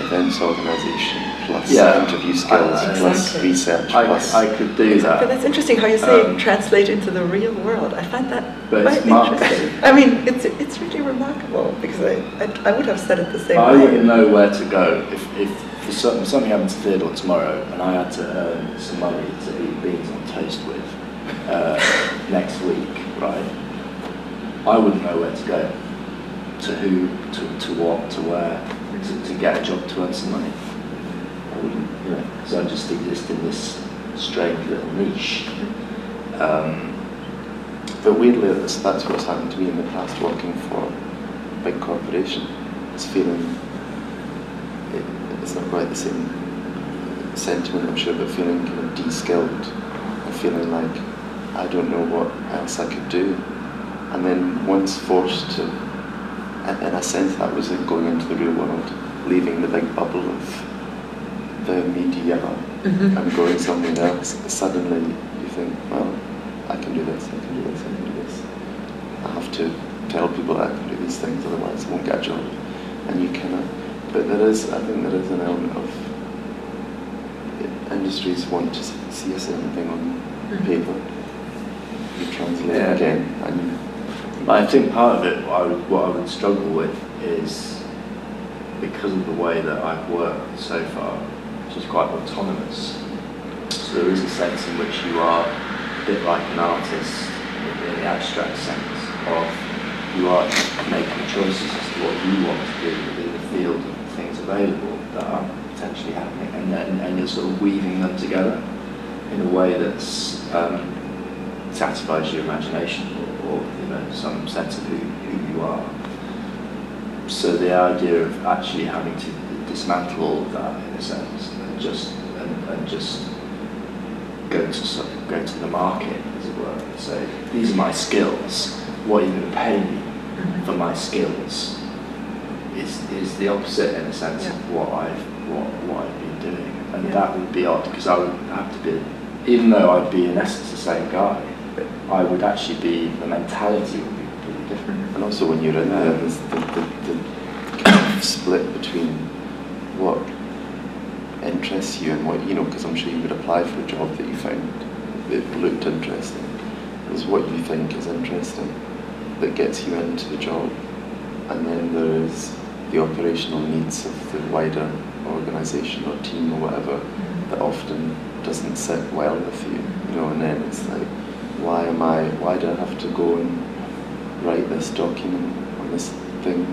S3: events organisation plus interview skills plus research plus.
S2: I could do that.
S1: But that's interesting how you say translate into the real world. I find that
S2: quite
S1: interesting. I mean, it's really remarkable because I would have said it the same way.
S2: I wouldn't know where to go if something happened to Theodore tomorrow and I had to earn some money to eat beans on toast with next week, right? I wouldn't know where to go, to who, to what, to where, to get a job to earn some money. I wouldn't, because I just exist in this strange little niche.
S3: But weirdly, that's what's happened to me in the past working for a big corporation. It's feeling, it's not quite the same sentiment, I'm sure, but feeling kind of de-skilled and feeling like I don't know what else I could do. And then once forced to, in a sense that was like going into the real world, leaving the big bubble of the media and going somewhere else, suddenly you think, well, I can do this, I can do this, I can do this. I have to tell people that I can do these things, otherwise I won't get a job. And you kind of But I think there is an element of industries want to see a certain thing on paper. You translate it again, and
S2: I think part of it, what I would struggle with is because of the way that I've worked so far, which is quite autonomous. So there is a sense in which you are a bit like an artist in the abstract sense of you are making choices as to what you want to do within the field of things available that are potentially happening, and you're sort of weaving them together in a way that's satisfies your imagination or some sense of who you are. So the idea of actually having to dismantle all of that in a sense and just go to the market, as it were, and say, these are my skills, what are you going to pay me for my skills, is the opposite in a sense of what I've been doing. And that would be odd, because I would have to be, even though I'd be in essence the same guy, I would actually be, the mentality would be completely different.
S3: And also when you're in there, there's the kind of split between what interests you and what, because I'm sure you would apply for a job that you found it looked interesting. There's what you think is interesting that gets you into the job, and then there is the operational needs of the wider organisation or team or whatever that often doesn't sit well with you, and then it's like, why do I have to go and write this document on this thing?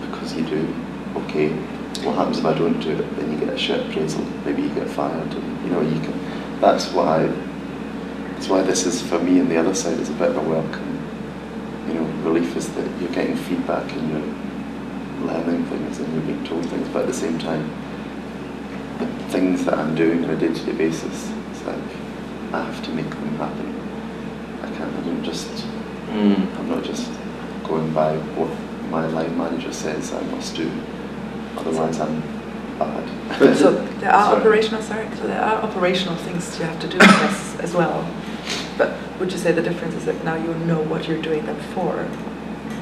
S3: Because you do. Okay, what happens if I don't do it? Then you get a shit appraisal, maybe you get fired, and you can. That's why this is, for me, and the other side is a bit of a welcome, relief, is that you're getting feedback and you're learning things and you're being told things, but at the same time, the things that I'm doing on a day-to-day basis, it's like, I have to make them happen. I'm not just going by what my line manager says I must do, otherwise I'm bad.
S1: So there are operational things you have to do as well. But would you say the difference is that now you know what you're doing them for?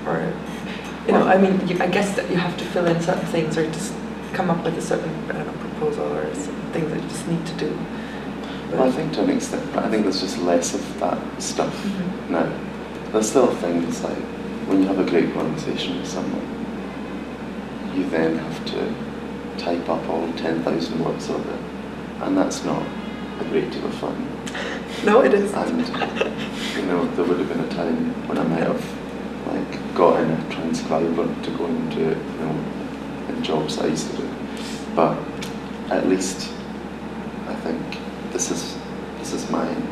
S1: Or, I guess that you have to fill in certain things or just come up with a certain proposal or certain things that you just need to do.
S3: Well, I think to an extent, but I think there's just less of that stuff now. There's still things like, when you have a great conversation with someone, you then have to type up all 10,000 words of it, and that's not a great deal of fun.
S1: No, it isn't.
S3: And, there would have been a time when I might have, got in a transcriber to go and do it, in jobs I used to do. But at least, I think, this is mine,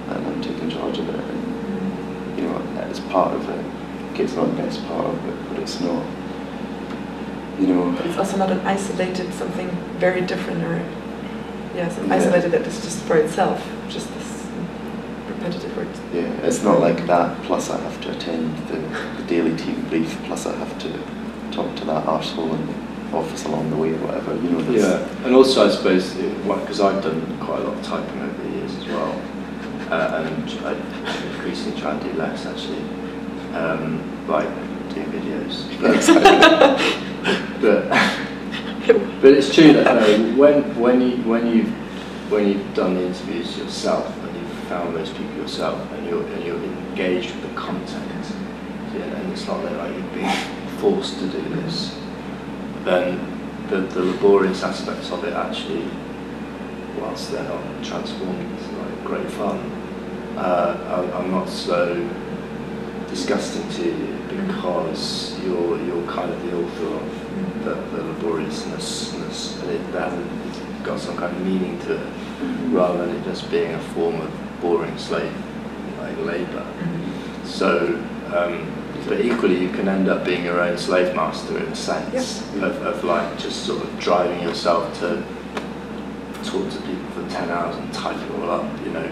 S3: and I'm taking charge of it, and it's part of it. Okay, it's not the best part of it, but it's not,
S1: But it's also not an isolated something very different, or isolated that is just for itself, just this repetitive word.
S3: Yeah, it's not like that. Plus, I have to attend the daily team brief. Plus, I have to talk to that arsehole in the office along the way, or whatever.
S2: And also I suppose because I've done quite a lot of typing over the years as well, and I increasingly try and do less actually, like doing videos. But it's true that when you've done the interviews yourself and you've found those people yourself and you're engaged with the content, and it's not that you're being forced to do this, then the laborious aspects of it actually, whilst they're not transformed into great fun, are not so disgusting to you, because you're kind of the author of the laboriousness, and it hasn't got some kind of meaning to it, rather than it just being a form of boring slave labour. So, but equally you can end up being your own slave master in a sense of just sort of driving yourself to talk to people for 10 hours and type it all up,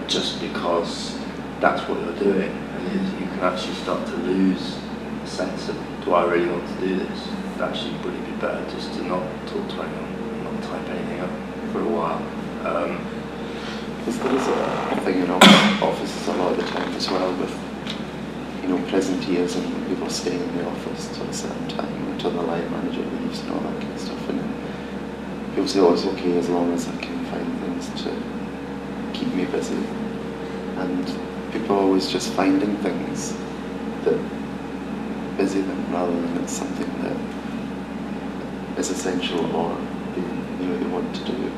S2: just because that's what you're doing, and you can actually start to lose a sense of, do I really want to do this? It'd actually probably be better just to not talk to anyone and not type anything up for a while.
S3: Because there is a thing in offices a lot of the time as well with, presenteeism and people staying in the office till a certain time until the line manager leaves and all that kind of people say, oh, it's okay as long as I can find things to keep me busy. And people are always just finding things that busy them rather than it's something that is essential or they want to do.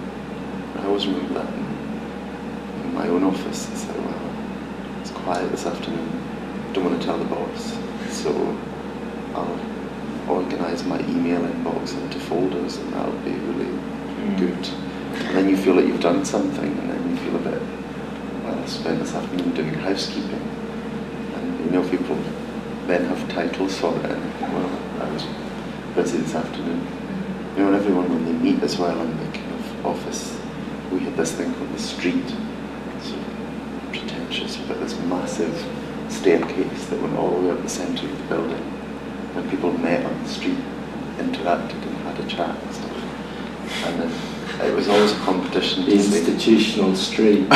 S3: I always remember that in my own office. It's like, well, it's quiet this afternoon. I don't want to tell the boss, so I'll organise my email inbox into folders, and that'll be really good. And then you feel like you've done something, and then you feel a bit, well, I spent this afternoon doing housekeeping. And people then have titles for it, and well, I was busy this afternoon. And everyone, when they meet as well in the kind of office, we had this thing called the street, sort of pretentious, but this massive staircase that went all the way up the centre of the building, and people met on the street, interacted and had a chat and stuff. And then it was always a competition to see.
S2: Institutional street.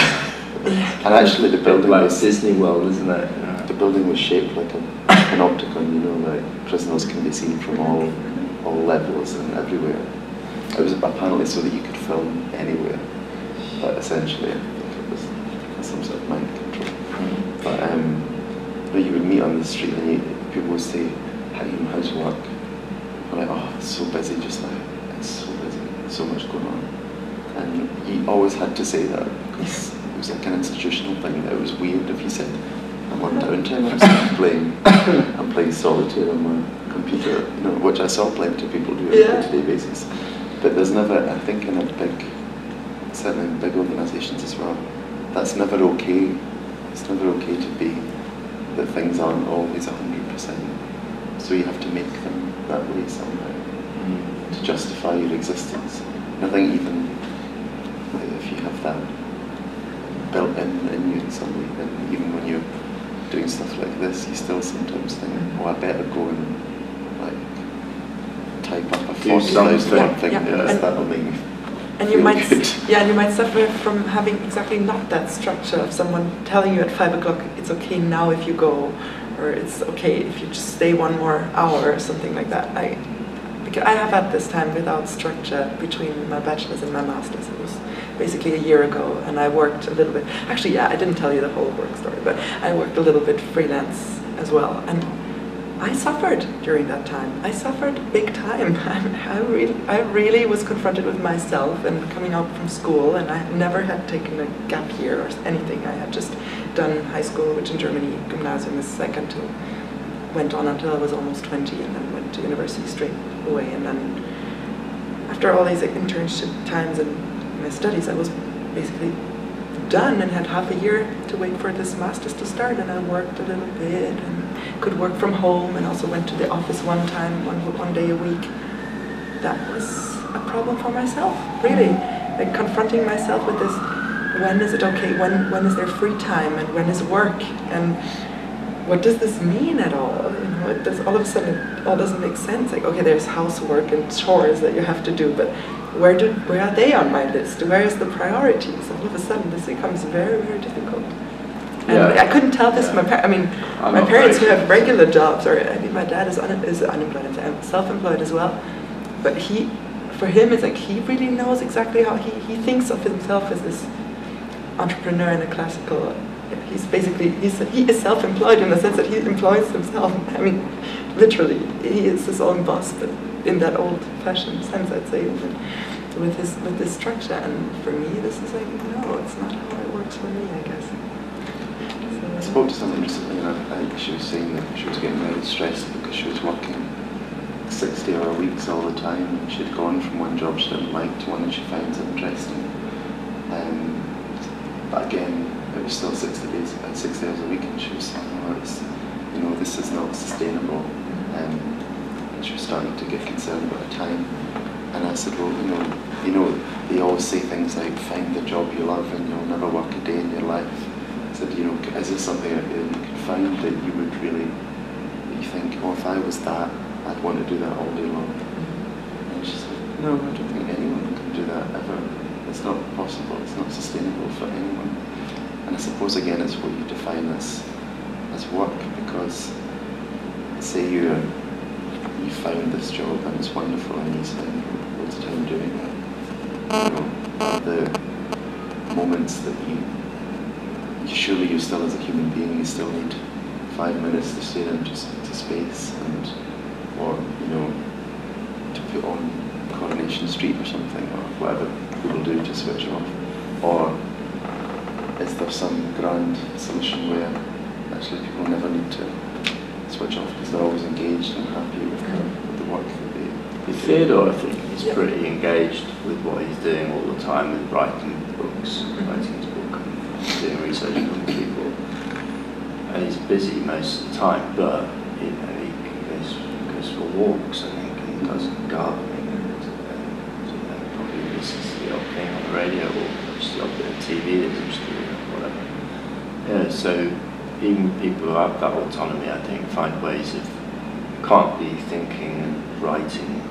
S3: And actually the building
S2: like
S3: was
S2: Disney World, isn't it? Yeah.
S3: The building was shaped like an panopticon, like prisoners can be seen from all levels and everywhere. It was apparently so that you could film anywhere, but essentially I think it was some sort of mind control. But you would meet on the street and people would say, how's work? I'm like, oh, it's so busy just now. It's so busy, so much going on. And you always had to say that because it was like an institutional thing. That it was weird if you said, I'm on downtime, I'm playing solitaire on my computer, which I saw plenty of people do on a day-to-day basis. But there's never, I think certainly in big organisations as well, that's never okay. It's never okay to be that things aren't always 100%. So you have to make them that way somehow to justify your existence. And I think even if you have that built in you in some way, then even when you're doing stuff like this, you still sometimes think, oh, I better go and type up a 40,000 word thing, that'll make me
S1: and
S3: feel
S1: you might,
S3: good.
S1: and you might suffer from having exactly not that structure of someone telling you at 5 o'clock, it's okay now if you go, or it's okay if you just stay one more hour or something like that. Because I have had this time without structure between my bachelor's and my master's. It was basically a year ago, and I worked a little bit. Actually, I didn't tell you the whole work story, but I worked a little bit freelance as well, and I suffered during that time. I suffered big time. I really was confronted with myself and coming out from school, and I never had taken a gap year or anything. I had just done high school, which in Germany, Gymnasium is second to, went on until I was almost 20, and then went to university straight away. And then after all these internship times and my studies, I was basically done and had half a year to wait for this master's to start, and I worked a little bit and could work from home and also went to the office one day a week. That was a problem for myself, really. Like confronting myself with this, when is it okay, when is there free time, and when is work, and what does this mean at all? It does, all of a sudden it all doesn't make sense. Like, okay, there's housework and chores that you have to do, but where are they on my list? Where is the priorities? All of a sudden this becomes very, very difficult. And I couldn't tell this to my parents. I mean, my parents who have regular jobs, or I mean, my dad is unemployed and self-employed as well. But for him, it's like he really knows exactly how he thinks of himself as this entrepreneur in a classical. He is self-employed in the sense that he employs himself. I mean, literally, he is his own boss, but in that old-fashioned sense, I'd say, with this structure. And for me, this is like, no, it's not how it works for me, I guess.
S3: I spoke to someone recently, and she was saying that she was getting very stressed because she was working 60-hour weeks all the time, and she'd gone from one job she didn't like to one that she finds interesting. But again, it was still 60 hours a week, and she was saying, oh, this is not sustainable. And she was starting to get concerned about her time. And I said, well, they always say things like, find the job you love and you'll never work a day in your life. I said, is there something out there that you could find that you would really, that you think, oh, if I was that, I'd want to do that all day long? And she said, no, I don't think anyone can do that ever. It's not possible, it's not sustainable for anyone. And I suppose again it's what you define as work, because say you found this job and it's wonderful and you spend loads of time doing it, the moments that surely you still, as a human being, you still need 5 minutes to stare into space, or to put on Coronation Street or something, or whatever people do to switch off? Or is there some grand solution where actually people never need to switch off because they're always engaged and happy with the work that they do?
S2: Theodore, I think, is pretty engaged with what he's doing all the time, with writing books, writing his book, and doing research on people. And he's busy most of the time, but he goes for walks, I think, and does gardening, and probably listens to the odd thing on the radio or just the odd bit of TV that's interesting or whatever. Yeah, so even people who have that autonomy, I think, find ways of, you can't be thinking and writing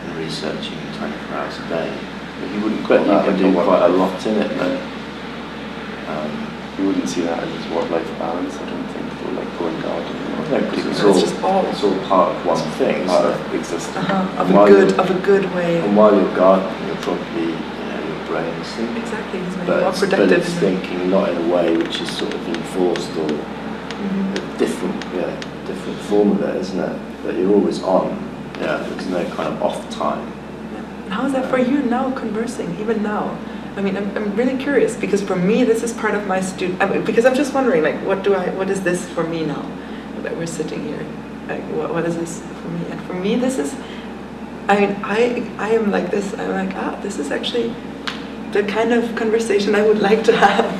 S2: and researching 24 hours a day.
S3: But you wouldn't
S2: But you can do quite a lot in it, though.
S3: You wouldn't see that as his work-life balance, I don't think, for like going gardening.
S2: No, because it's all part of one thing,
S3: part of existence.
S1: Of a good way.
S2: And while you're gardening, you're probably, your brain is thinking.
S1: Exactly, he's
S2: But
S1: more productive.
S2: it's thinking not in a way which is sort of enforced or a different form of it, isn't it? But you're always on. Yeah, there's no kind of off time.
S1: And how is that for you now, conversing, even now? I mean, I'm really curious, because for me, this is part of my because I'm just wondering, like, what is this for me now that we're sitting here? Like, what is this for me? And for me, this is, I mean, I am like this. I'm like, this is actually the kind of conversation I would like to have.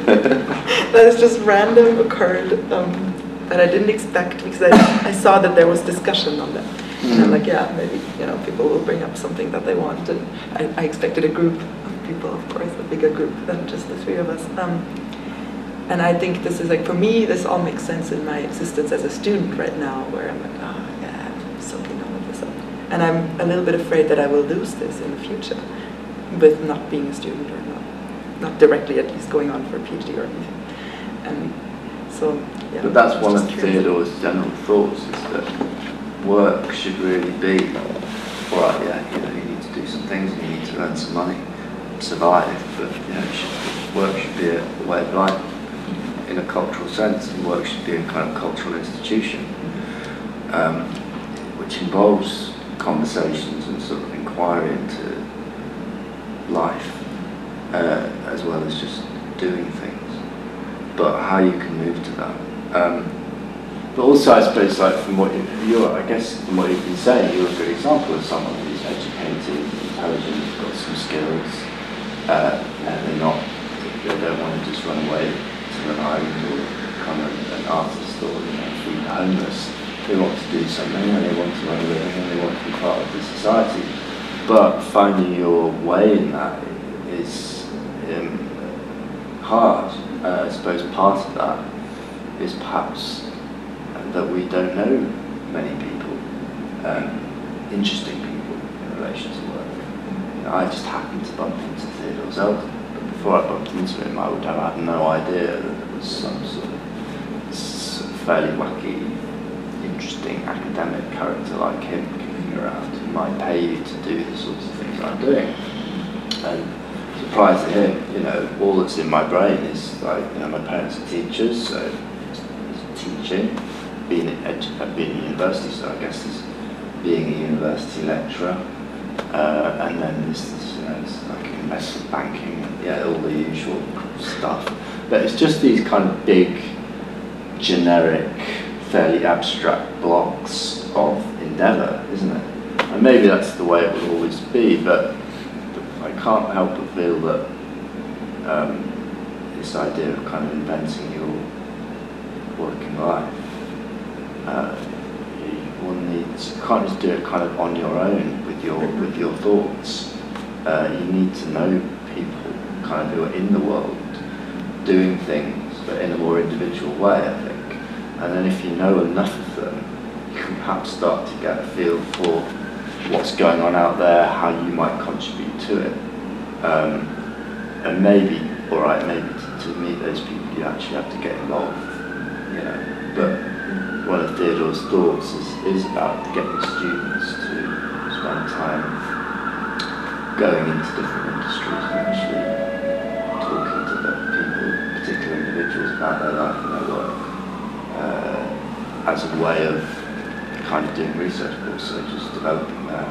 S1: That is just random occurred, that I didn't expect, because I saw that there was discussion on that. And I'm like, yeah, maybe, people will bring up something that they want. And I expected a group of people, of course, a bigger group than just the three of us. And I think this is like, for me, this all makes sense in my existence as a student right now, where I'm like, I'm soaking all of this up. And I'm a little bit afraid that I will lose this in the future with not being a student, or not directly, at least going on for a PhD or anything. And so, yeah.
S2: But that's one of Theodore's general thoughts, is that work should really be, you need to do some things, and you need to earn some money, survive, but work should be a way of life in a cultural sense, and work should be a kind of cultural institution, which involves conversations and sort of inquiry into life, as well as just doing things. But how you can move to that. But also, I suppose, like from what from what you've been saying, you're a good example of someone who's educated, intelligent, got some skills. They don't want to just run away to an island or become an artist or feed the homeless. They want to do something, and they want to earn a living, and they want to be part of the society. But finding your way in that is hard. I suppose part of that is perhaps that we don't know many people, interesting people in relation to work. I just happened to bump into Theodore Zeldin, but before I bumped into him, I would have had no idea that there was some sort of fairly wacky, interesting academic character like him kicking around who might pay you to do the sorts of things I'm doing. And surprise to him, all that's in my brain is like, my parents are teachers, so teaching, being in university, so I guess there's being a university lecturer, and then there's like investment banking, all the usual stuff. But it's just these kind of big, generic, fairly abstract blocks of endeavour, isn't it? And maybe that's the way it will always be, but I can't help but feel that this idea of kind of inventing your working life, you can't just do it kind of on your own with your thoughts. You need to know people kind of who are in the world doing things, but in a more individual way, I think. And then if you know enough of them, you can perhaps start to get a feel for what's going on out there, how you might contribute to it. And maybe to meet those people you actually have to get involved, But one of Theodore's thoughts is about getting students to spend time going into different industries and actually talking to the people, particular individuals, about their life and their work, as a way of kind of doing research, but also just developing their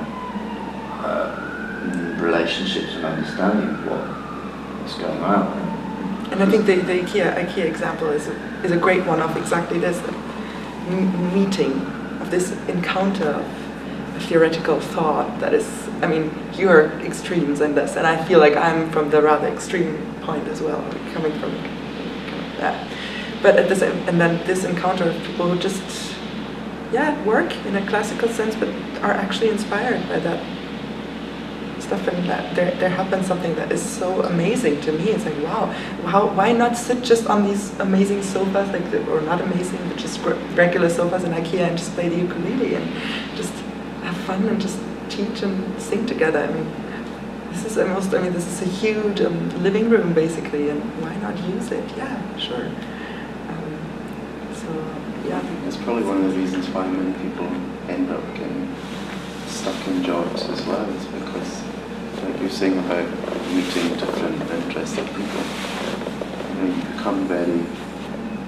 S2: relationships and understanding of what's going on.
S1: And I think the IKEA example is a great one of exactly this meeting, of this encounter of a theoretical thought that is, I mean, you're extremes in this, and I feel like I'm from the rather extreme point as well, coming from kind of that. But at this, and then this encounter of people who just, work in a classical sense, but are actually inspired by that stuff, and that there happens something that is so amazing to me. It's like, wow, why not sit just on these amazing sofas, or not amazing, but just regular sofas in IKEA, and just play the ukulele and just have fun and just teach and sing together. I mean, this is a huge living room basically, and why not use it? Yeah, sure.
S3: I think that's probably one of the reasons why many people end up getting stuck in jobs as well, is because, like you're saying about meeting different interested people, you become very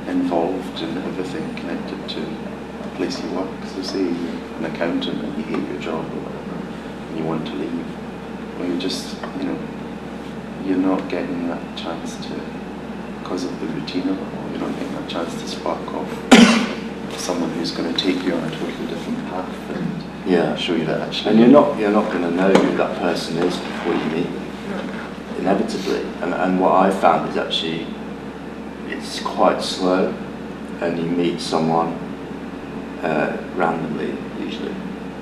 S3: involved in everything connected to the place you work. So say you're an accountant and you hate your job or whatever, and you want to leave, well, you're not getting that chance to, because of the routine of it all, you're not getting that chance to spark off someone who's going to take you on a totally different path and show you that actually.
S2: And you're not going to know who that person is before you meet them, inevitably. And what I found is actually it's quite slow, and you meet someone randomly usually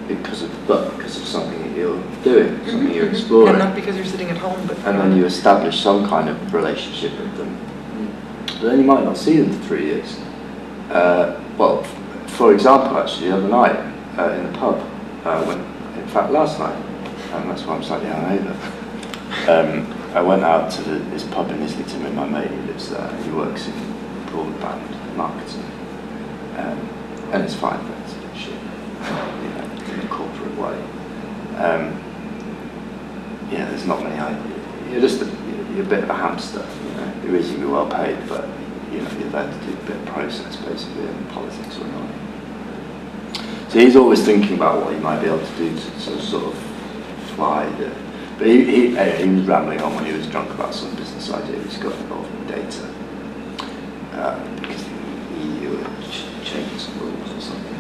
S2: because of something that you're doing, something you're exploring.
S1: And not because you're sitting at home, but
S2: and then you establish some kind of relationship with them. But then you might not see them for 3 years. Well, for example, actually, the other night in the pub, in fact last night, and that's why I'm slightly hungover, I went out to this pub in Islington with my mate who lives there. He works in broadband marketing, and it's fine, but it's a bit shit, in a corporate way. There's not many ideas. You're a bit of a hamster, You're reasonably well paid, but you're there to do a bit of process, basically, and politics or not. So he's always thinking about what he might be able to do to sort of fly the. But he was rambling on when he was drunk about some business idea. He's got involved in data because the EU are changing some rules or something.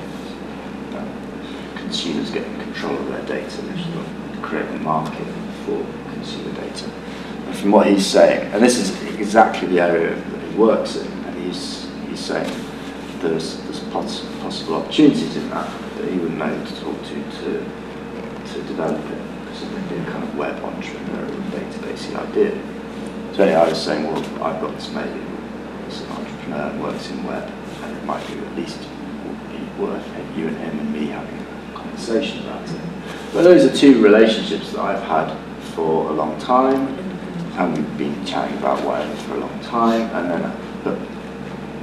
S2: Consumers getting control of their data. They're just going to create a market for consumer data. And from what he's saying, and this is exactly the area that he works in, and he's saying there's possible opportunities in that he would know to talk to develop it, because it would be a kind of web entrepreneurial databasey idea. So anyway, I was saying, well, I've got this mate who's an entrepreneur and works in web, and it might be at least be worth you and him and me having a conversation about it. But those are two relationships that I've had for a long time, and we've been chatting about whatever for a long time, and then but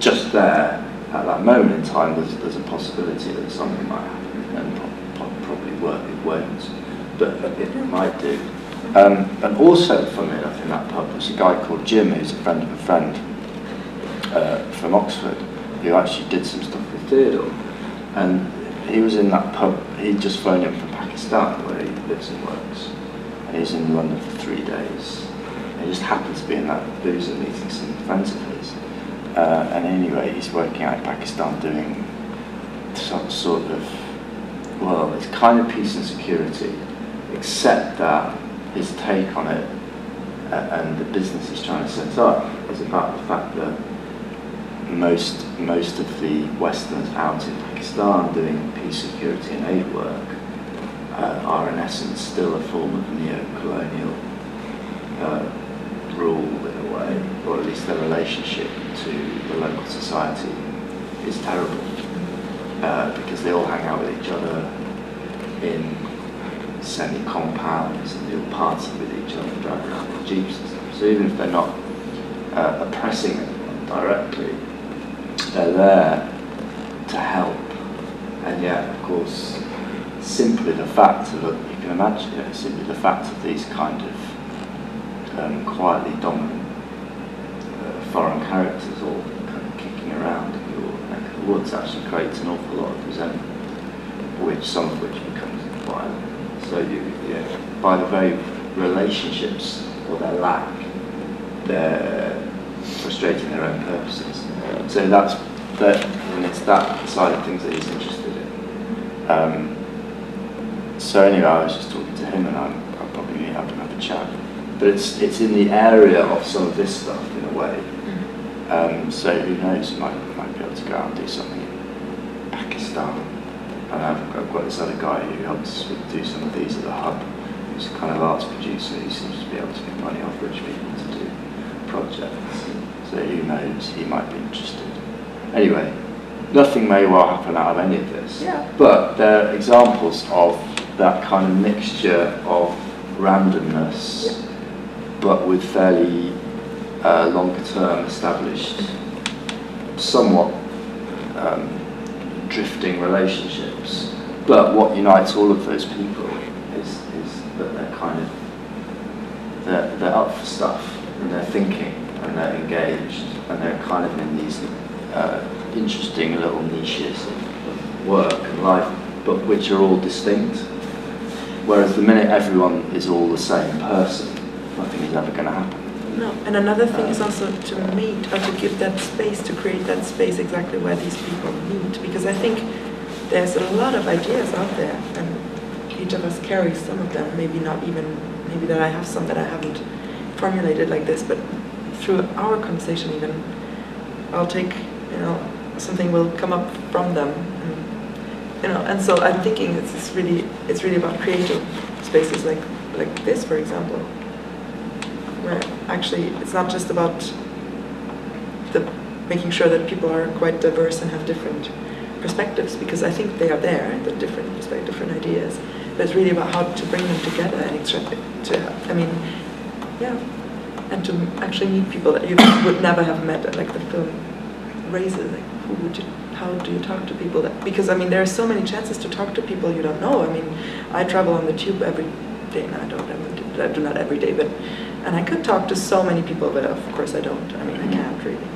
S2: just there, at that moment in time, there's a possibility that something might happen, and probably it won't, but it might do. And also, funnily enough, in that pub was a guy called Jim, who's a friend of a friend from Oxford, who actually did some stuff with Theodore. And he was in that pub, he'd just flown in from Pakistan, where he lives and works. And he was in London for 3 days. And he just happened to be in that boozer meeting some friends of his. And anyway, he's working out in Pakistan doing some sort of, well, it's kind of peace and security, except that his take on it and the business he's trying to set up is about the fact that most of the Westerners out in Pakistan doing peace, security and aid work are in essence still a form of neo-colonial rule in a way, or at least their relationship to the local society is terrible, because they all hang out with each other in semi-compounds and they all party with each other, drive around in jeeps and stuff. So even if they're not oppressing anyone directly, they're there to help. And yet, of course, simply the fact that you can imagine, simply the fact of these kind of quietly dominant foreign characters all kind of kicking around in your neck of the woods actually creates an awful lot of resentment, some of which becomes violent. So by the very relationships or their lack, they're frustrating their own purposes. So and it's that side of things that he's interested in. So anyway, I was just talking to him, and I'll probably meet up and have a chat. But it's in the area of some of this stuff in a way. So who knows? Might be able to go out and do something in Pakistan. And I've got this other guy who helps do some of these at the Hub, who's a kind of arts producer who seems to be able to get money off rich people to do projects. So who knows? He might be interested. Anyway, nothing may well happen out of any of this.
S1: Yeah.
S2: But there are examples of that kind of mixture of randomness, but with fairly longer-term established, somewhat drifting relationships. But what unites all of those people is that they're kind of they're up for stuff, and they're thinking, and they're engaged, and they're kind of in these interesting little niches of work and life, but which are all distinct. Whereas the minute everyone is all the same person, nothing is ever going to happen.
S1: No, and another thing is also to meet, or to give that space, to create that space exactly where these people meet. Because I think there's a lot of ideas out there, and each of us carries some of them, maybe that I have some that I haven't formulated like this, but through our conversation even, I'll take, something will come up from them. And so I'm thinking it's really about creative spaces like this, for example, where actually it's not just about making sure that people are quite diverse and have different perspectives, because I think they are there, the different perspectives, different ideas, but it's really about how to bring them together and and to actually meet people that you would never have met, like the film raises, how do you talk to people because there are so many chances to talk to people you don't know. I travel on the tube every day, and I do not every day, and I could talk to so many people, but of course I don't. I can't really.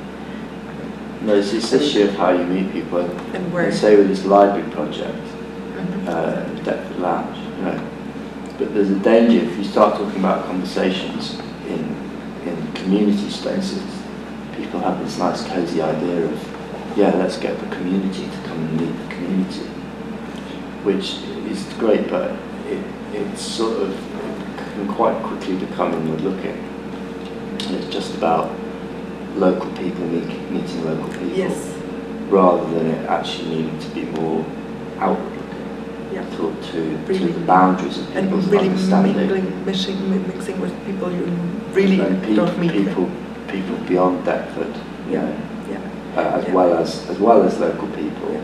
S2: No, it's this issue of how you meet people.
S1: And where?
S2: Say with this library project, Deptford Lounge, but there's a danger if you start talking about conversations in community spaces. People have this nice cozy idea of, let's get the community to come and meet the community, which is great, but it can quite quickly become inward looking. And it's just about local people meeting local people,
S1: yes,
S2: rather than it actually needing to be more outward looking, to the boundaries of people's
S1: and really
S2: understanding.
S1: mixing with people you really don't meet.
S2: People beyond Deptford, as well as local people.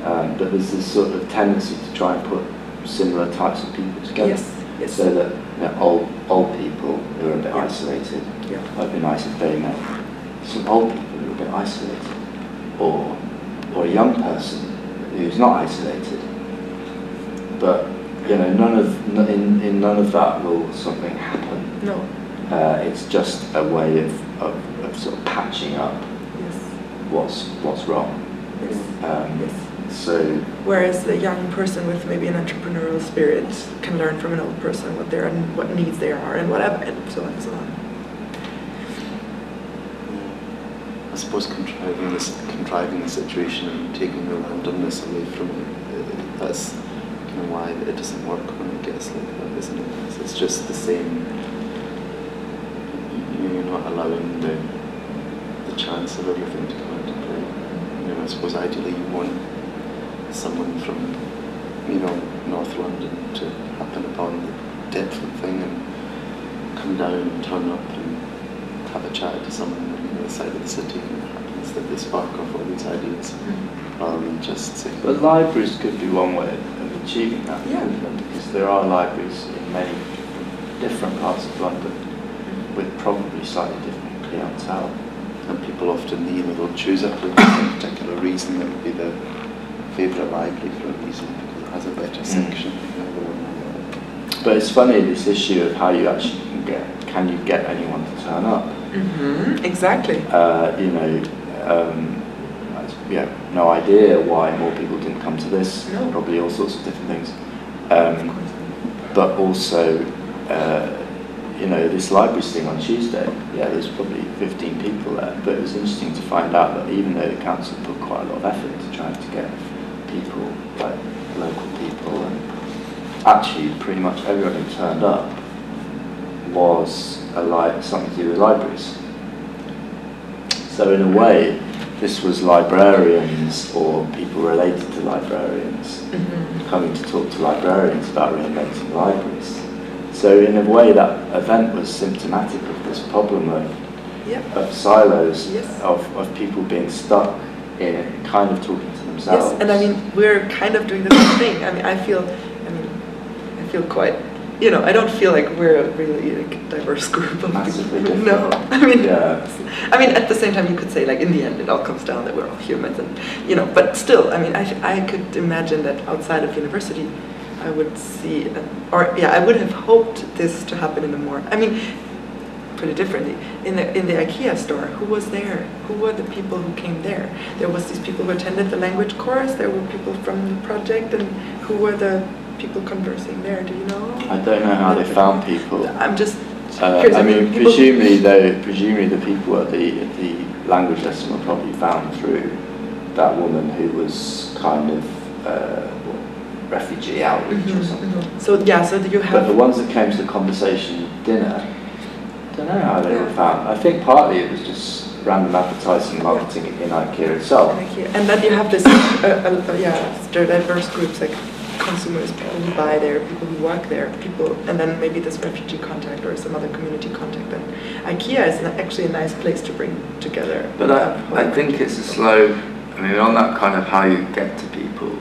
S2: But there's this sort of tendency to try and put similar types of people together.
S1: Yes.
S2: So that old people who are a bit isolated, might be nice if they met some old people who are a bit isolated, or a young person who's not isolated. But in none of that will something happen.
S1: No.
S2: It's just a way of sort of patching up what's wrong.
S1: Yes.
S2: So
S1: whereas a young person with maybe an entrepreneurial spirit can learn from an old person what needs there are and whatever, and so on and so on.
S3: I suppose contriving the situation and taking the randomness away from it, that's kind of why it doesn't work when it gets like that, isn't it? It's just the same. You're not allowing the chance of everything to come into play. I suppose ideally you want someone from North London to happen upon the Deptford thing and come down and turn up and have a chat to someone on the other side of the city, and it happens that they spark off all these ideas rather than just saying.
S2: But libraries could be one way of achieving that, because there are libraries in many different parts of London with probably slightly different clientele.
S3: And people often, they'll choose a place for a particular reason that would be their favourite library for a reason, because it has a better section than the other one.
S2: But it's funny, this issue of how you actually can you get anyone to turn up?
S1: Exactly.
S2: You know, no idea why more people didn't come to this.
S1: No.
S2: Probably all sorts of different things. But also, you know, this libraries thing on Tuesday, yeah, there's probably 15 people there, but it was interesting to find out that even though the council put quite a lot of effort into trying to get people, like local people, and actually pretty much everyone who turned up was something to do with libraries. So in a way, this was librarians or people related to librarians coming to talk to librarians about reinventing libraries. So in a way, that event was symptomatic of this problem of silos, of people being stuck in it, kind of talking to themselves.
S1: Yes, and I mean, we're kind of doing the same thing. I mean, I feel quite, you know, I don't feel like we're a really diverse group of
S2: Massively
S1: people.
S2: different.
S1: No, I mean, at the same time, you could say, like, in the end, it all comes down that we're all humans, and you know. But still, I mean, I could imagine that outside of university, I would see, I would have hoped this to happen in a more. I mean, put it differently, in the IKEA store, who was there? Who were the people who came there? There was these people who attended the language course. There were people from the project, and who were the people conversing there? Do you know?
S2: I don't know how they found people.
S1: I'm just.
S2: I mean, presumably the people at the language lesson were probably found through that woman who was kind of refugee outreach or something.
S1: So you have.
S2: But the ones that came to the conversation dinner, I don't know how they were found. I think partly it was just random advertising, marketing in IKEA itself.
S1: And then you have this, diverse groups like consumers, people who buy there, people who work there, and then maybe this refugee contact or some other community contact. And IKEA is actually a nice place to bring together.
S2: But I think it's a slow. I mean, on that kind of how you get to people,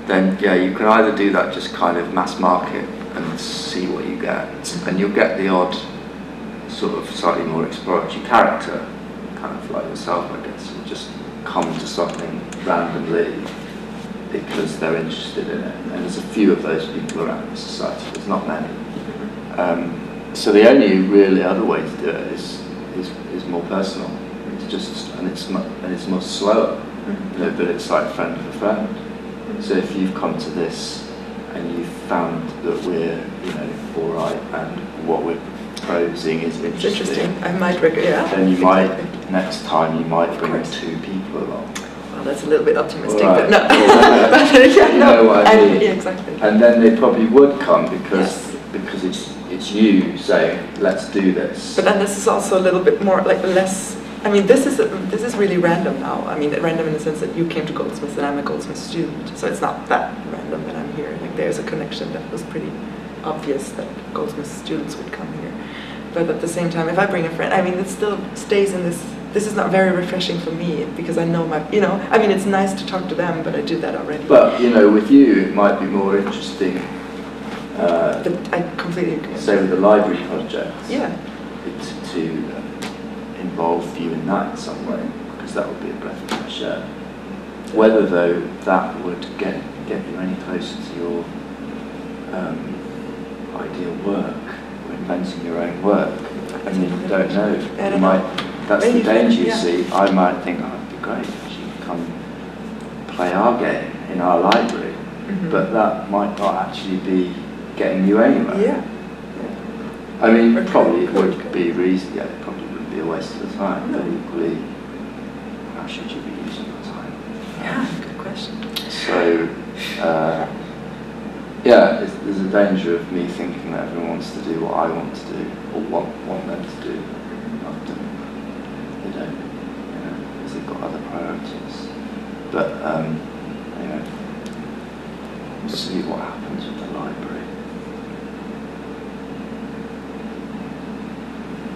S2: then you can either do that just kind of mass market and see what you get, and you'll get the odd sort of slightly more exploratory character, kind of like yourself, I guess, who just come to something randomly because they're interested in it. And there's a few of those people around the society. There's not many. So the only really other way to do it is more personal. It's just and it's more slower. You know, but it's like friend for friend. So if you've come to this and you've found that we're, you know, all right, and what we're proposing is interesting,
S1: I might
S2: then you might next time you might bring 2 people along.
S1: Well, that's a little bit optimistic,
S2: right.
S1: but no.
S2: You know what I mean?
S1: Yeah, exactly.
S2: And then they probably would come because it's you saying, let's do this.
S1: But then this is also a little bit more like less. I mean, this is really random now. I mean, random in the sense that you came to Goldsmiths and I'm a Goldsmiths student, so it's not that random that I'm here. Like, there's a connection that was pretty obvious that Goldsmiths students would come here. But at the same time, if I bring a friend, I mean, it still stays in this. This is not very refreshing for me because I know my, you know, I mean, it's nice to talk to them, but I do that already.
S2: But, you know, with you, it might be more interesting.
S1: But I completely agree.
S2: Say with the library project.
S1: Yeah.
S2: To involve you in that in some way, because that would be a breath of fresh air. Whether though that would get you any closer to your ideal work, or inventing your own work, I mean, you don't know. That's the danger, you see. I might think, oh, it'd be great if you could come play our game in our library, but that might not actually be getting you anywhere.
S1: Yeah.
S2: I mean, probably it would be reason. Yeah, it probably wouldn't be a waste of the time. But equally, how should you be using your time?
S1: Yeah, good question.
S2: So, there's a danger of me thinking that everyone wants to do what I want to do or want them to do. Often they don't, you know, because they've got other priorities. But you know, we'll see what happens with the library.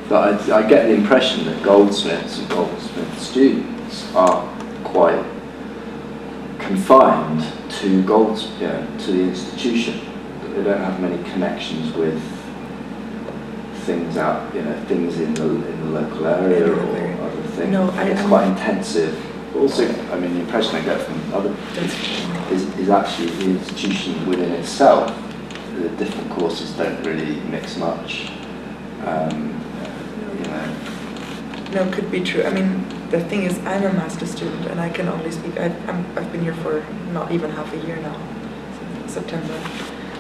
S2: But I get the impression that Goldsmiths and Goldsmiths students are quite confined to to the institution. That they don't have many connections with things things in the local area or other things.
S1: No,
S2: it's quite intensive. But also, I mean, the impression I get from other is actually the institution within itself the different courses don't really mix much. You know.
S1: No, could be true. I mean, the thing is, I'm a master's student, and I can only speak. I've been here for not even half a year now, since September.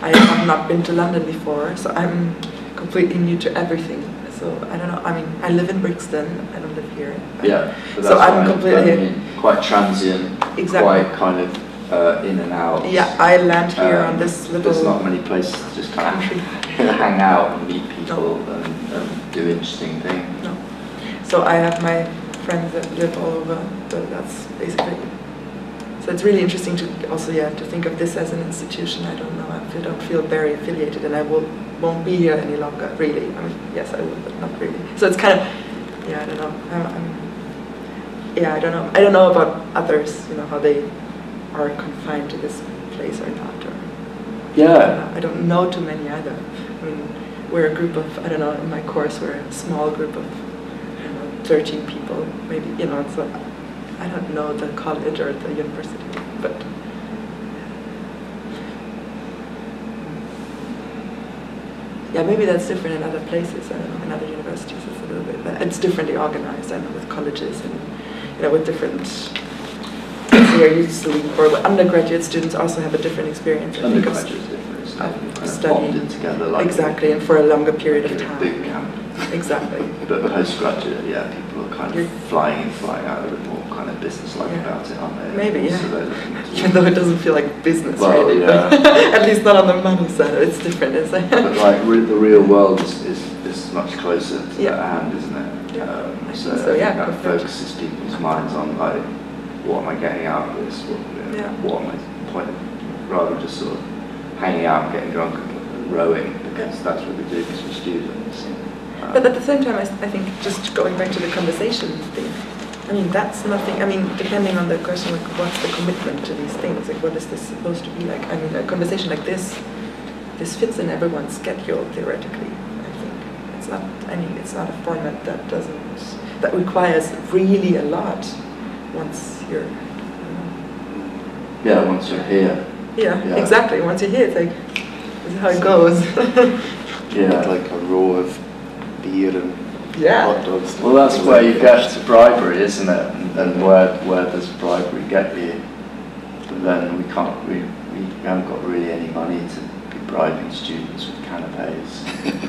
S1: I have not been to London before, so I'm completely new to everything. So I don't know. I mean, I live in Brixton. I don't live here.
S2: Yeah. But
S1: so I'm completely
S2: quite transient.
S1: Exactly.
S2: Quite kind of in and out.
S1: Yeah, I land here on this little.
S2: There's not many places to just kind of hang out and meet people and do interesting things.
S1: No. So I have my friends that live all over, but that's basically. So it's really interesting to also to think of this as an institution. I don't know. I don't feel very affiliated, and I won't be here any longer. Really, I mean, yes, I will, but not really. So it's kind of, I don't know. I don't know. I don't know about others. You know, how they are confined to this place or not. Or I don't know too many either. I mean, we're a group of, I don't know, in my course we're a small group of 13 people, maybe, so I don't know the college or the university, but maybe that's different in other places. I don't know, in other universities it's a little bit, but it's differently organized, I know, with colleges and, with different, here usually, or undergraduate students also have a different experience.
S2: Undergraduate is different. Studying together, like
S1: exactly, and for a longer period of time.
S2: Big camp.
S1: Exactly.
S2: But the postgraduate, people are kind of flying in, flying out, a bit more kind of business-like about it, aren't they?
S1: Maybe,
S2: So
S1: even though it doesn't feel like business,
S2: well,
S1: really. At least not on the money side. It's different, isn't it?
S2: But like the real world is much closer to their hand, isn't it? So I think that focuses people's minds on like, what am I getting out of this? What am I point? Rather than just sort of hanging out, getting drunk, and rowing, because that's what we do because we're students.
S1: But at the same time, I think just going back to the conversation thing, I mean, that's nothing. I mean, depending on the question, like, what's the commitment to these things? Like, what is this supposed to be like? I mean, a conversation like this fits in everyone's schedule theoretically. I think it's not a format that requires really a lot once you're.
S2: Once you're here.
S1: Yeah, exactly. Once you're here, it's like, this is how it goes.
S3: Like a row of beer and hot dogs.
S2: Well, that's where you get to bribery, isn't it? And where does bribery get you? But then we haven't got really any money to be bribing students with canapes.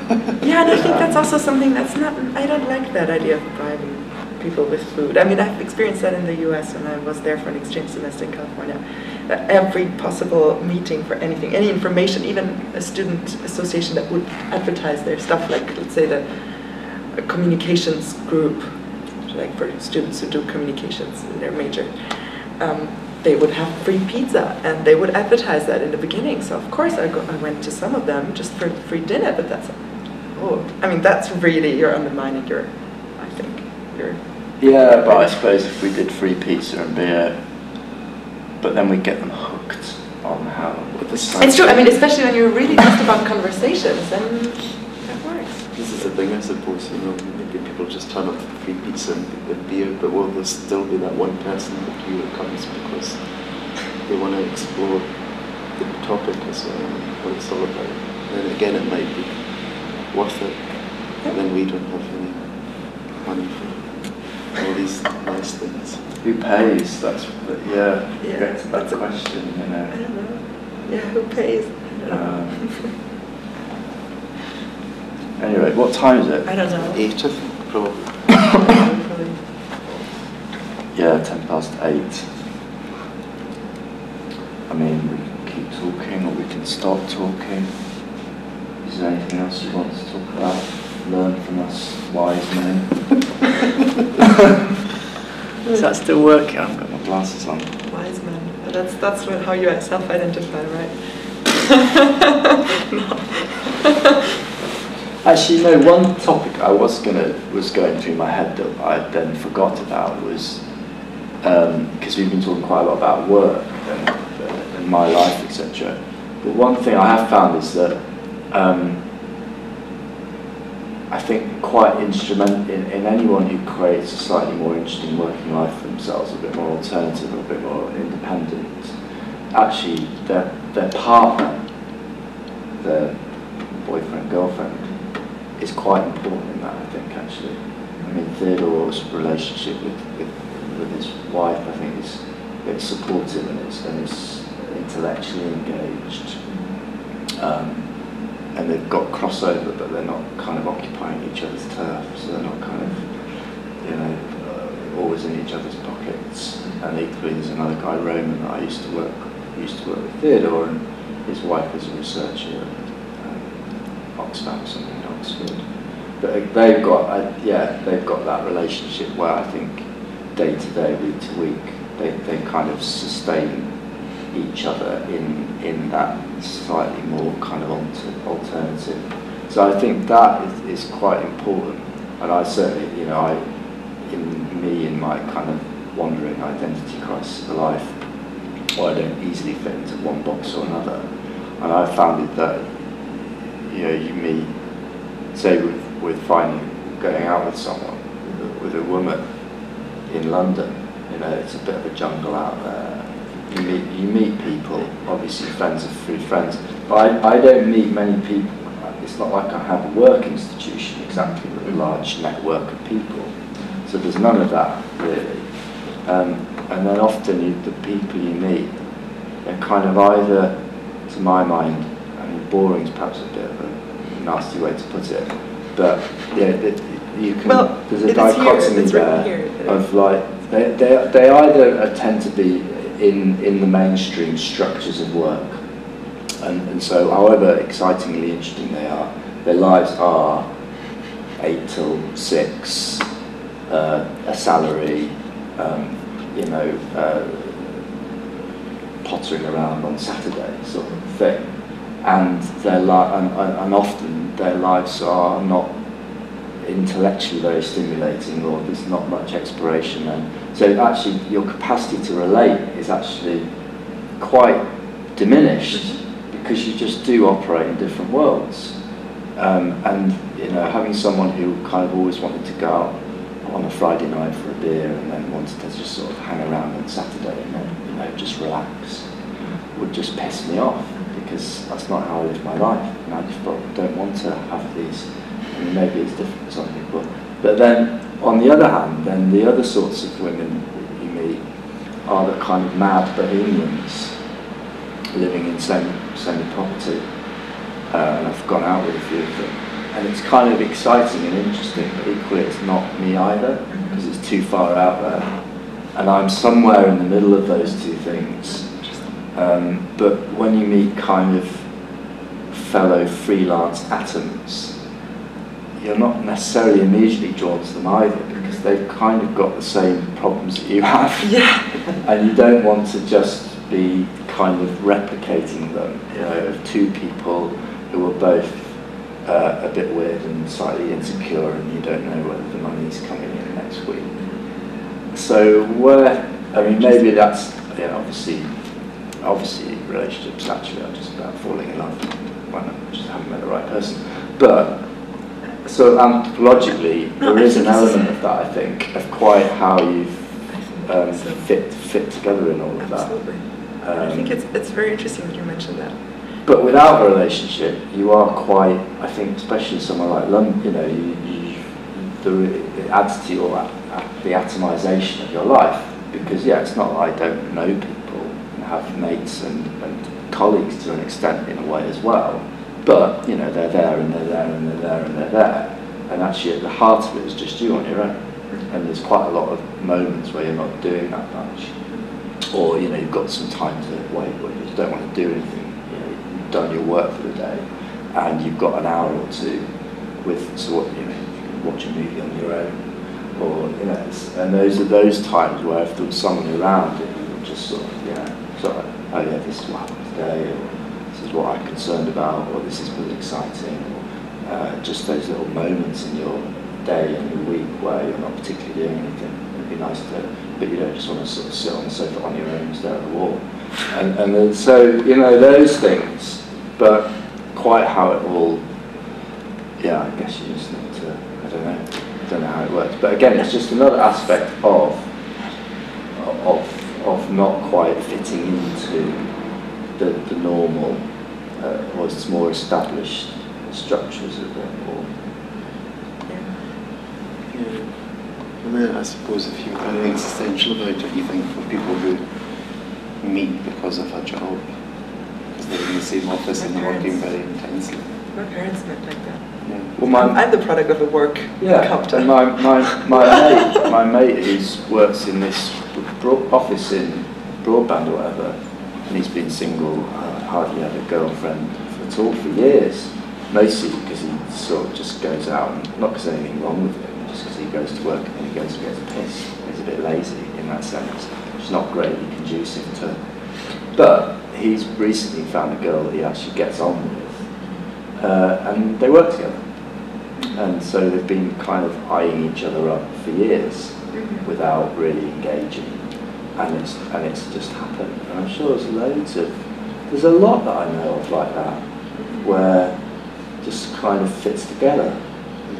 S1: And I think that's also something that's not. I don't like that idea of bribing people with food. I mean, I've experienced that in the US when I was there for an exchange semester in California. Every possible meeting for anything, any information, even a student association that would advertise their stuff, like let's say the communications group, like for students who do communications in their major, they would have free pizza and they would advertise that in the beginning. So of course I went to some of them just for free dinner, but that's really, you're undermining your.
S2: Yeah, but I suppose if we did free pizza and beer, but then we get them hooked on how.
S1: It's true. I mean, especially when you're really just about conversations, then that works.
S3: This is the thing, I suppose. Maybe people just turn up for free pizza and beer, but will there still be that one person who comes because they want to explore the topic as well, what it's all about? And again, it might be worth it, and then we don't have any money for all these nice things.
S2: Who pays? That's get to that question,
S1: I don't know. Yeah, who pays?
S2: Anyway, what time is it?
S1: I don't know.
S3: 8, I think, probably.
S2: 8:10. I mean, we can keep talking or we can stop talking. Is there anything else you want to talk about? Learn from us wise men. Is that still working? I haven't got my glasses on.
S1: Wise man. That's how you self-identify, right? No.
S2: Actually, no. One topic I was going through my head that I then forgot about was because we've been talking quite a lot about work and my life, etc. But one thing I have found is that I think quite instrumental in anyone who creates a slightly more interesting working life for themselves, a bit more alternative, a bit more independent. Actually, their partner their boyfriend, girlfriend, is quite important in that, I think, actually. I mean, Theodore's relationship with his wife, I think, is it's supportive and it's intellectually engaged. And they've got crossover, but they're not kind of occupying each other's turf, so they're not kind of, always in each other's pockets. And equally, there's another guy, Roman, that I used to work with Theodore, and his wife was a researcher at Oxfam, something in Oxford. But they've got that relationship where I think day to day, week to week, they kind of sustain each other in that slightly more kind of alternative. So I think that is quite important. And I certainly, in my kind of wandering identity crisis of life, where I don't easily fit into one box or another. And I found it that, you meet, say with going out with someone, with a woman in London, it's a bit of a jungle out there. You meet people, obviously friends are through friends, but I don't meet many people. It's not like I have a work institution exactly with a large network of people. So there's none of that really. And then often the people you meet, they're kind of either, to my mind, I mean, boring is perhaps a bit of a nasty way to put it, but you can.
S1: Well,
S2: there's a dichotomy there of like they either tend to be in the mainstream structures of work, and so however excitingly interesting they are, their lives are 8 till 6, a salary, pottering around on Saturday sort of thing, and and often their lives are not intellectually very stimulating, or there's not much exploration, and so actually your capacity to relate is actually quite diminished because you just do operate in different worlds. And having someone who kind of always wanted to go out on a Friday night for a beer and then wanted to just sort of hang around on Saturday and then just relax would just piss me off, because that's not how I live my life, and I just don't want to have these. I mean, maybe it's different for some people, but then on the other hand, then the other sorts of women you meet are the kind of mad bohemians living in semi-property, and I've gone out with a few of them, and it's kind of exciting and interesting, but equally it's not me either, because it's too far out there, and I'm somewhere in the middle of those two things. But when you meet kind of fellow freelance atoms, you're not necessarily immediately drawn to them either, because they've kind of got the same problems that you have.
S1: Yeah.
S2: And you don't want to just be kind of replicating them, of two people who are both a bit weird and slightly insecure, and you don't know whether the money's coming in next week. So maybe that's, obviously relationships naturally are just about falling in love when I just haven't met the right person. But so anthropologically, there is an element of that, I think, of quite how you've fit together in all of that.
S1: Absolutely. I think it's very interesting that you mentioned that.
S2: But without a relationship, you are quite, I think, especially somewhere like London, it adds to the atomization of your life, because it's not like I don't know people and have mates and colleagues to an extent in a way as well, but they're there and they're there and they're there and they're there, and actually at the heart of it is just you on your own, and there's quite a lot of moments where you're not doing that much, or you've got some time to wait where you just don't want to do anything. You've done your work for the day, and you've got an hour or two you can watch a movie on your own, or and those are those times where if there was someone around, you would just sort of this is what happened today, or this is what I'm concerned about, or this is really exciting, or just those little moments in your day and your week where you're not particularly doing anything. It'd be nice but you don't just want to sort of sit on the sofa on your own and stare at the wall. And then, so, those things, but quite how it all, I guess you just need to, I don't know how it works. But again, it's just another aspect of not quite fitting into the normal was more established structures of it, or
S3: I mean, I suppose if you're very existential about it, you think for people who meet because of a job, because they're in the same office and they're working very intensely.
S1: My parents met like that.
S3: Yeah.
S2: well,
S1: I'm the product of a work encounter.
S2: and my mate works in this office in Broadband or whatever, and he's been single, hardly had a girlfriend at all for years, mostly because he sort of just goes out, and not because there's anything wrong with him, just because he goes to work and then he goes and gets pissed. He's a bit lazy in that sense, which is not greatly conducive to. But he's recently found a girl that he actually gets on with, and they work together. And so they've been kind of eyeing each other up for years without really engaging, and it's just happened. And I'm sure there's a lot that I know of like that, where it just kind of fits together.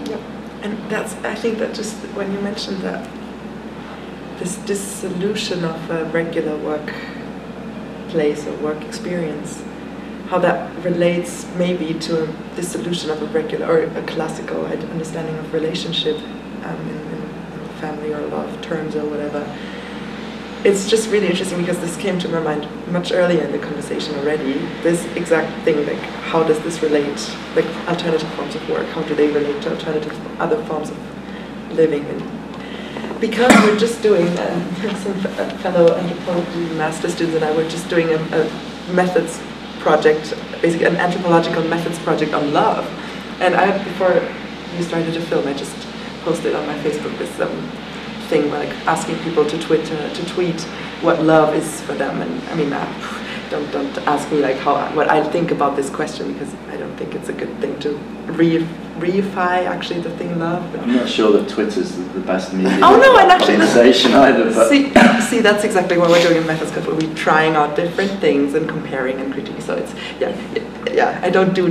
S1: Yep. And I think that just when you mentioned that, this dissolution of a regular workplace or work experience, how that relates maybe to a dissolution of a regular or a classical understanding of relationship in family or love terms or whatever. It's just really interesting because this came to my mind much earlier in the conversation already. This exact thing, like how does this relate, like alternative forms of work, how do they relate to alternative other forms of living? And because we're just doing, some fellow anthropology master students and I were just doing a methods project, basically an anthropological methods project on love. And before you started to film, I just posted on my Facebook this thing like asking people to tweet what love is for them. And I mean, don't ask me like what I think about this question, because I don't think it's a good thing to reify actually the thing love. But
S2: I'm not sure that Twitter's the best medium
S1: conversation
S2: either. But
S1: see, that's exactly what we're doing in Methods Club, where we're trying out different things and comparing and critiquing. So it's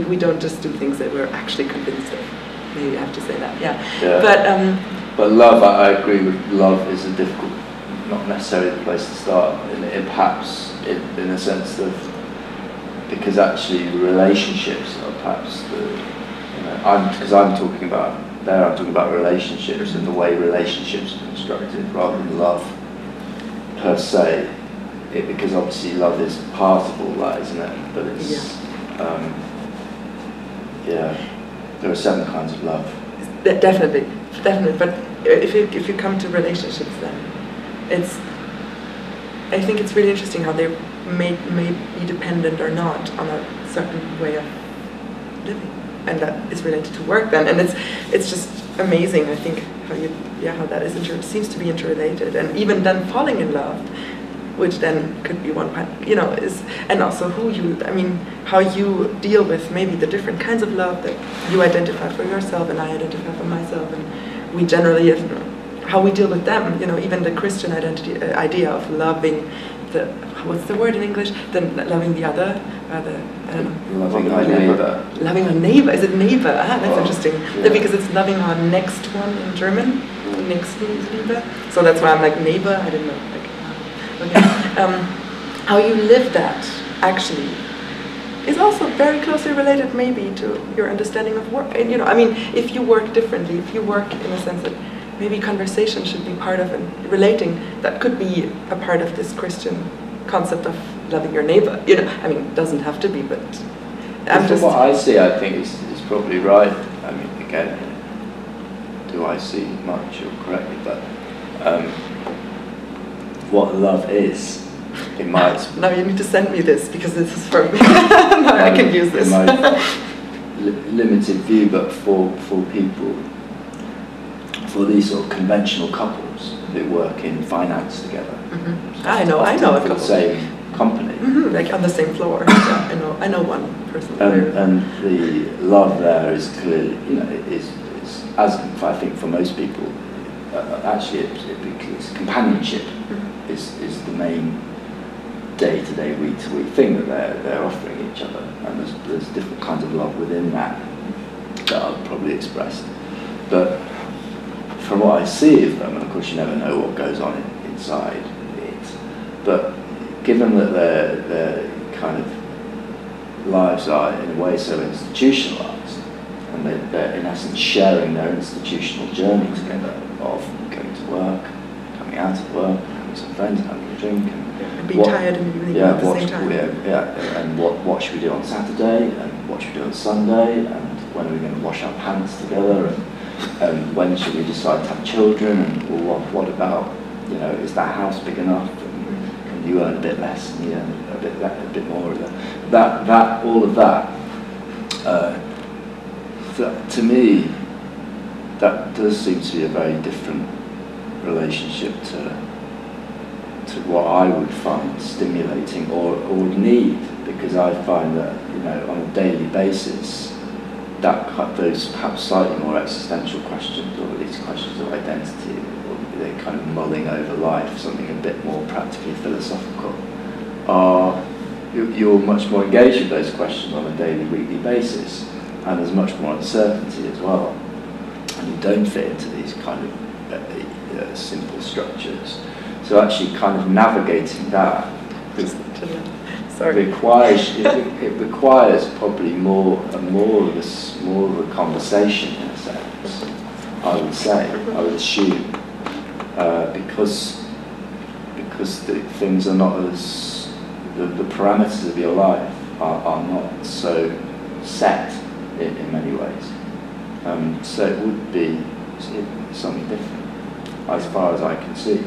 S1: we don't just do things that we're actually convinced of. Maybe I have to say that. Yeah.
S2: But love, I agree with love is a difficult, not necessarily the place to start. Perhaps in a sense of, because actually relationships are perhaps I'm talking about relationships and the way relationships are constructed rather than love per se. Because obviously love is part of all that, isn't it? But it's there are 7 kinds of love.
S1: Definitely. But if you come to relationships, then I think it's really interesting how they may be dependent or not on a certain way of living, and that is related to work then. And it's just amazing, I think, how that is seems to be interrelated, and even then falling in love, which then could be one part, and also how you deal with maybe the different kinds of love that you identify for yourself and I identify for myself, and we generally, how we deal with them, even the Christian idea of loving what's the word in English? Then loving the other,
S2: loving our neighbor.
S1: Loving our neighbor, is it neighbor? That's interesting. Yeah. Because it's loving our next one in German, Nächstenliebe. So that's why I'm like neighbor, I didn't know. How you live that actually is also very closely related maybe to your understanding of work. And if you work differently, if you work in a sense that maybe conversation should be part of and relating, that could be a part of this Christian concept of loving your neighbor. It doesn't have to be, but
S2: from what I see, I think is probably right. Again, do I see much or correctly, but what love is, in my
S1: now you need to send me this because this is for me. No, I can use this.
S2: In my limited view, but for people, for these sort of conventional couples who work in finance together.
S1: Mm-hmm. I know a couple.
S2: The same company.
S1: Mm-hmm, like on the same floor. Yeah, I know one person.
S2: And the love there is clearly, is as I think for most people, actually it's companionship is the main day-to-day, week-to-week thing that they're offering each other, and there's different kinds of love within that are probably expressed. But from what I see of them, and of course you never know what goes on inside it, but given that they're kind of lives are in a way so institutionalised, and they're in essence sharing their institutional journey together of going to work, coming out of work, having some friends, having a drink,
S1: and being tired in the evening at the same time.
S2: And what should we do on Saturday, and what should we do on Sunday, and when are we going to wash our pants together, and when should we decide to have children, and well, what about, is that house big enough, and you earn a bit less, and you earn a bit more of that. All of that, to me, that does seem to be a very different relationship to what I would find stimulating or would need, because I find that on a daily basis, those perhaps slightly more existential questions, or at least questions of identity, or they're kind of mulling over life, something a bit more practically philosophical, you're much more engaged with those questions on a daily, weekly basis, and there's much more uncertainty as well, and you don't fit into these kind of simple structures. So actually kind of navigating that requires probably more of a conversation in a sense, I would say, I would assume, because the things are not as, the parameters of your life are not so set in many ways. So it would be something different, as far as I can see.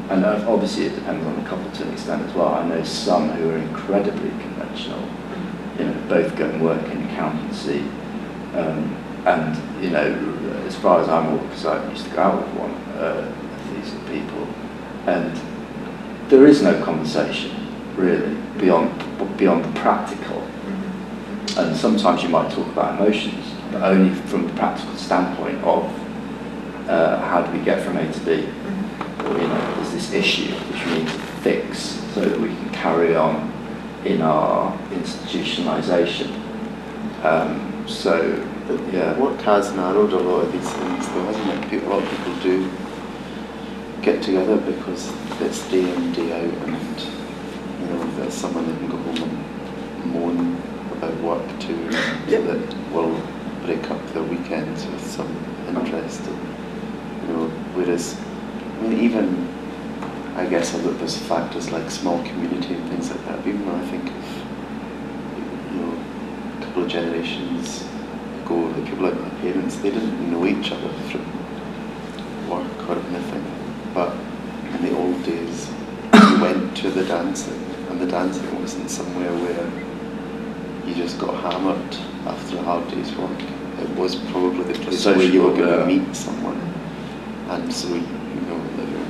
S2: And obviously it depends on the couple to an extent as well. I know some who are incredibly conventional, both go and work in accountancy, and as far as I'm aware, because I used to go out with one of these people, and there is no conversation really beyond the practical. And sometimes you might talk about emotions, but only from the practical standpoint of how do we get from A to B. Or, there's this issue which we need to fix so that we can carry on in our institutionalisation.
S3: Work has narrowed a lot of these things, though, hasn't it? A lot of people do get together because it's day in, day out, and there's someone that can go home and moan about work too, that will break up their weekends with some interest. Whereas, even, I guess, there's factors like small community and things like that. Even when I think of, a couple of generations ago, the people like my parents, they didn't know each other from work or anything. But in the old days, you went to the dancing, and the dancing wasn't somewhere where you just got hammered after a hard day's work. It was probably the place where you were going to meet someone, and so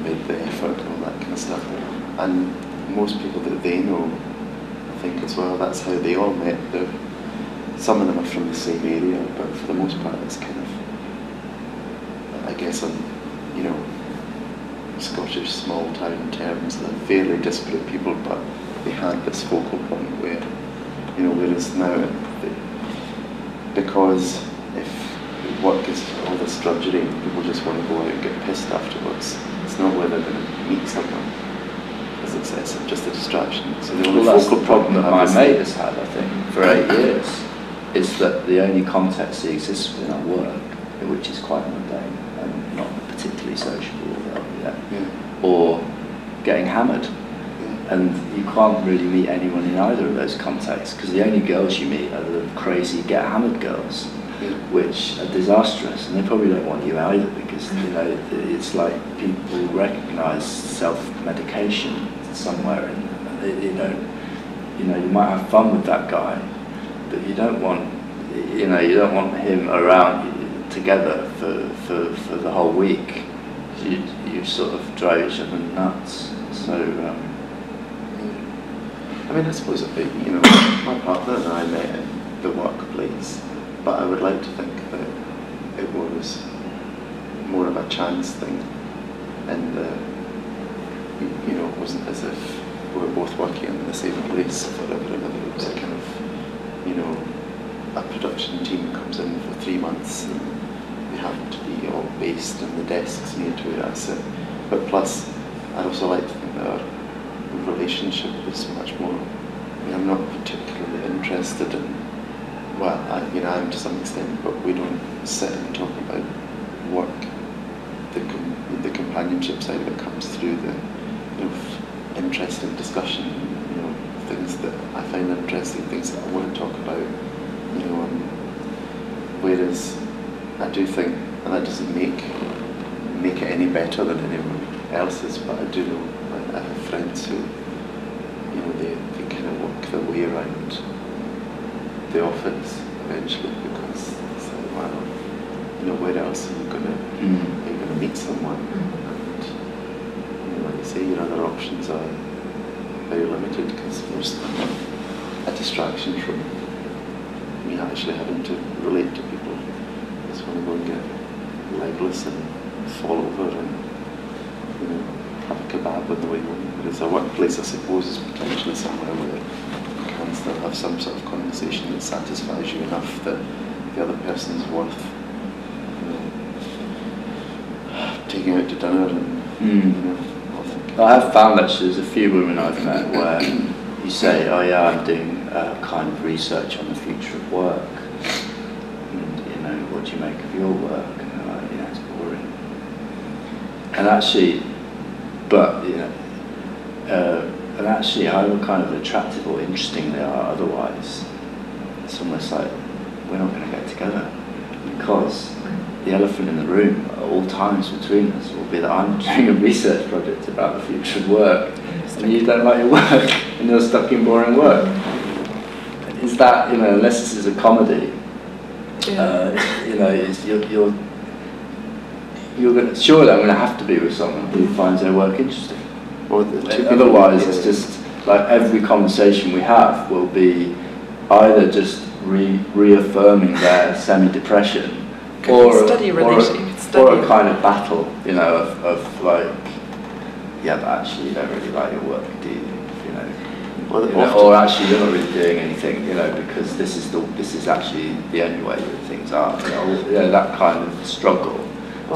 S3: made the effort and all that kind of stuff. And most people that they know, I think as well, that's how they all met. Some of them are from the same area, but for the most part it's kind of, I guess, on Scottish small town terms, they're fairly disparate people, but they had this focal point where, whereas now, because if work is all this drudgery, people just want to go out and get pissed afterwards. It's not where they're going to meet someone, because it's just a distraction. So the only focal problem
S2: that my mate has had, I think, for 8 years, is that the only context he exists within our work, which is quite mundane and not particularly sociable, or getting hammered. And you can't really meet anyone in either of those contexts, because the only girls you meet are the crazy get hammered girls, which are disastrous, and they probably don't want you either, because it's like people recognise self-medication somewhere, and you might have fun with that guy, but you don't want him around together for the whole week. You sort of drive each other nuts. So.
S3: I suppose my partner and I met in the workplace, but I would like to think that it was more of a chance thing, and it wasn't as if we were both working in the same place forever and ever. It was a kind of, a production team comes in for 3 months, and they happen to be all based in the desks near to where I sit. But plus, I'd also like to think that our relationship was much more, I'm not particularly interested in, well, I am to some extent, but we don't sit and talk about work. The companionship side of it comes through the interesting discussion, things that I find interesting, things that I want to talk about, whereas I do think, and that doesn't make it any better than anyone else's, but I do know I have friends who, they kind of work their way around the office eventually, because it's like, wow, where else are you gonna meet someone? And like you say, your other options are very limited, because there's a distraction from me actually having to relate to people. I just want to go and get legless and fall over and have a kebab on the way home. Whereas a workplace, I suppose, is potentially somewhere where you can still have some sort of conversation that satisfies you enough that the other person's worth taking out to dinner and all that.
S2: I have found actually there's a few women I've met where you say, oh yeah, I'm doing kind of research on the future of work, and what do you make of your work? And they're like, it's boring. And actually, and actually how kind of attractive or interesting they are otherwise, it's almost like we're not going to get together, because the elephant in the room at all times between us will be that I'm doing a research project about the future of work, and you don't like your work, and you're stuck in boring work. Is that, unless this is a comedy, you're going to, surely I'm going to have to be with someone who finds their work interesting. Otherwise, it's just like every conversation we have will be either just reaffirming their semi-depression, or a kind of battle, of like, yeah, but actually you don't really like your work, do you? Or actually you're not really doing anything, because this is actually the only way that things are. That kind of struggle.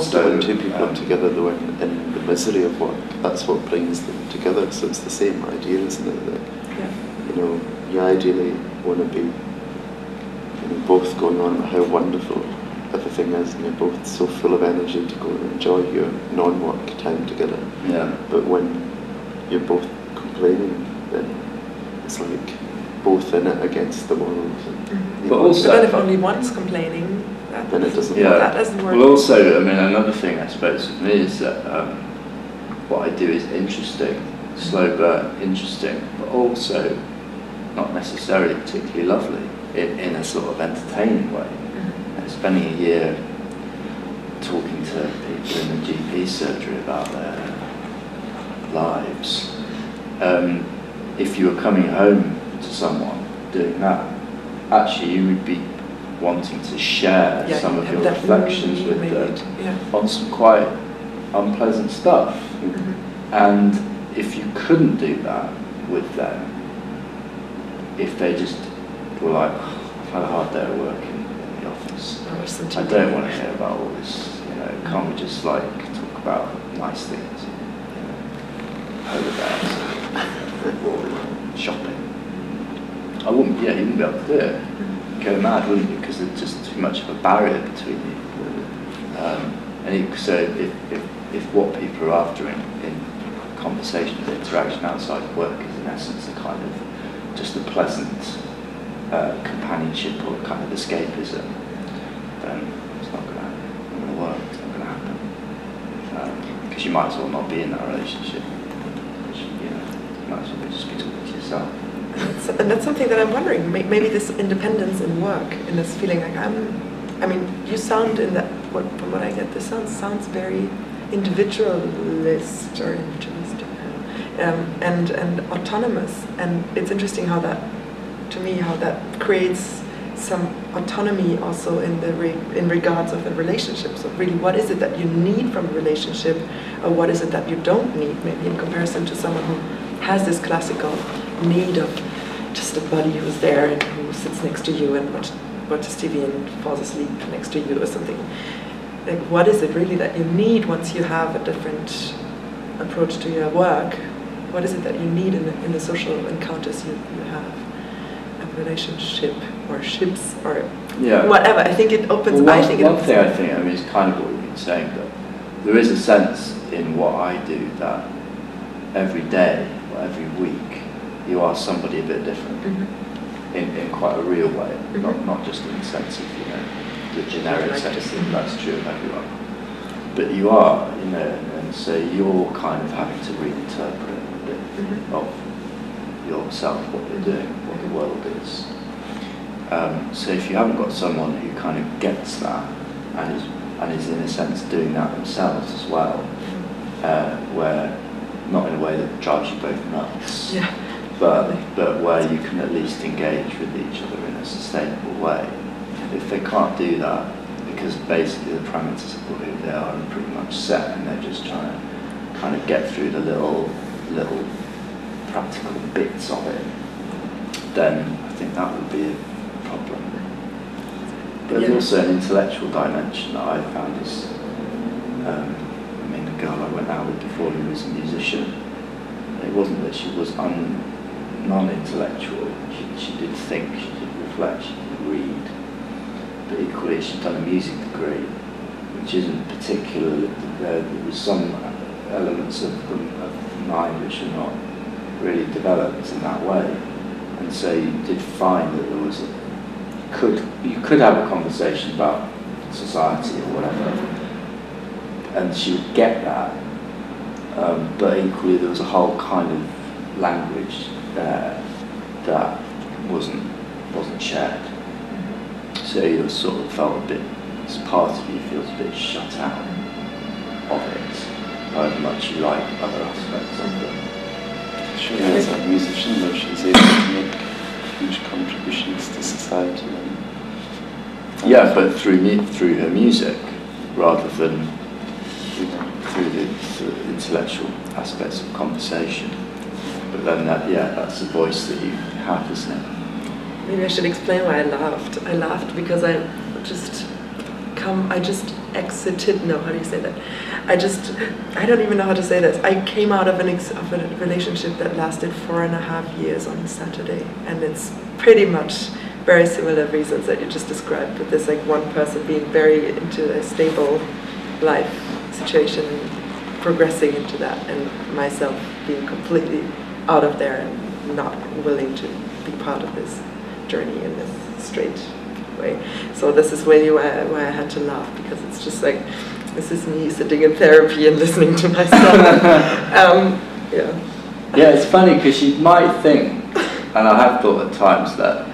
S3: So when two people are together, though, in the misery of work, that's what brings them together. So it's the same idea, isn't it? That you ideally want to be both going on about how wonderful everything is, and you're both so full of energy to go and enjoy your non-work time together.
S2: Yeah.
S3: But when you're both complaining, then it's like both in it against the world.
S2: But also,
S1: then if only one's complaining,
S3: then it doesn't
S2: work.
S1: That doesn't work.
S2: Well, also, another thing I suppose with me is that what I do is interesting, slow burn, interesting, but also not necessarily particularly lovely in a sort of entertaining way. Spending a year talking to people in the GP surgery about their lives. If you were coming home to someone doing that, actually you would be wanting to share some of your reflections with them on some quite unpleasant stuff. And if you couldn't do that with them, if they just were like, I've had a hard day at work in the office, I don't want to hear about all this, can't we just like talk about nice things, polar bears, or shopping? You wouldn't be able to do it. Go mad, wouldn't you? Because there's just too much of a barrier between you. So if what people are after in conversation and interaction outside of work is in essence a kind of just a pleasant companionship or kind of escapism, then it's not going to work. It's not going to happen, because you might as well not be in that relationship. You might as well just be talking to yourself.
S1: And that's something that I'm wondering. Maybe this independence in work, and this feeling like you sound in that. From what I get, this sounds very individualist or individualistic, and autonomous. And it's interesting how that creates some autonomy also in regards of a relationship. So really, what is it that you need from a relationship, or what is it that you don't need? Maybe in comparison to someone who has this classical need of just a buddy who's there and who sits next to you and watches TV and falls asleep next to you or something. Like, what is it really that you need once you have a different approach to your work? What is it that you need in the social encounters you have? relationship or ships or
S2: Yeah.
S1: whatever. I think it opens.
S2: Well,
S1: I think it
S2: one
S1: opens.
S2: thing I think, I mean, it's kind of what you've been saying, that there is a sense in what I do that every day or every week you are somebody a bit different in quite a real way, not just in the sense of, you know, the generic sense that that's true of everyone. But you are, you know, and so you're kind of having to reinterpret a bit of yourself, what you're doing, what the world is. So if you haven't got someone who kind of gets that and is in a sense doing that themselves as well, where not in a way that drives you both nuts, but where you can at least engage with each other in a sustainable way. If they can't do that, because basically the parameters of who they are pretty much set, and they're just trying to kind of get through the little practical bits of it, then I think that would be a problem. But there's also an intellectual dimension that I found is, I mean, the girl I went out with before who was a musician, it wasn't that she was non-intellectual, she did think, she did reflect, she did read, but equally she'd done a music degree, which isn't particularly, there was some elements of the mind which are not really developed in that way, and so you did find that there was you could have a conversation about society or whatever, and she would get that, but equally there was a whole kind of language there that wasn't shared. So you sort of felt a bit, as part of you feels a bit shut out of it, however much you like other aspects of it.
S3: Sure, as a musician, though, she's able to make huge contributions to society.
S2: Yeah, but through her music, rather than through the intellectual aspects of conversation. But then that's the voice that you have, isn't it?
S1: Maybe I should explain why I laughed. I laughed because I just exited, no, how do you say that? I don't even know how to say this. I came out of a relationship that lasted 4.5 years on Saturday, and it's pretty much very similar reasons that you just described, with this like one person being very into a stable life situation, progressing into that, and myself being completely out of there and not willing to be part of this journey in this straight way. So this is really why I had to laugh, because it's just like, this is me sitting in therapy and listening to myself.
S2: Yeah, it's funny because you might think, and I have thought at times, that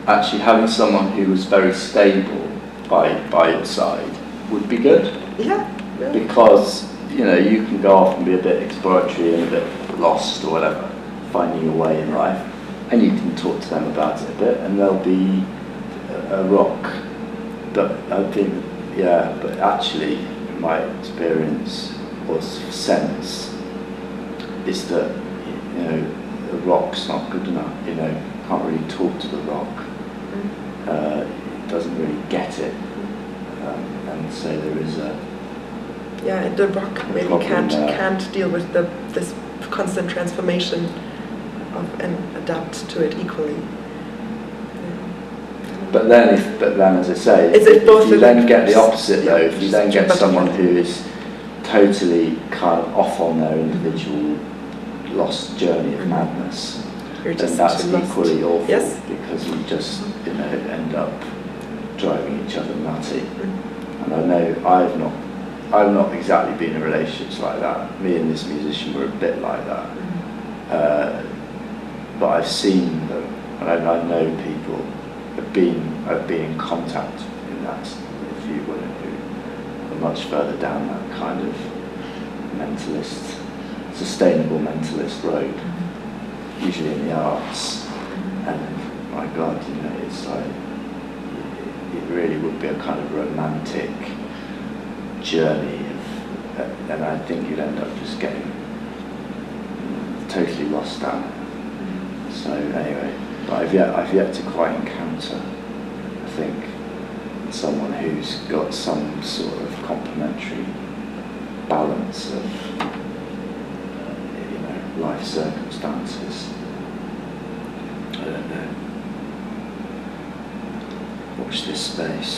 S2: actually having someone who was very stable by your side would be good.
S1: Yeah.
S2: Because, you know, you can go off and be a bit exploratory and a bit lost or whatever, finding your way in life, and you can talk to them about it a bit, and they'll be a rock. But I think, but actually, in my experience or sense, is that, you know, the rock's not good enough. You know, can't really talk to the rock. It doesn't really get it, and so there is a.
S1: Yeah, the rock maybe can't deal with this constant transformation and adapt to it equally.
S2: But then, as I say,
S1: if you
S2: then get the opposite though, if you then get someone who is totally kind of off on their individual lost journey of madness, then that's equally awful, because you just, you know, end up driving each other nutty. And I know I've not exactly been in relationships like that. Me and this musician were a bit like that. But I've seen them, and I know people have been in contact in that, if you will, who are much further down that kind of sustainable mentalist road, usually in the arts. And my God, you know, it's like, it really would be a kind of romantic journey, and I think you'd end up just getting totally lost down it. So anyway, but I've yet to quite encounter, I think, someone who's got some sort of complementary balance of life circumstances. I don't know. watch this space.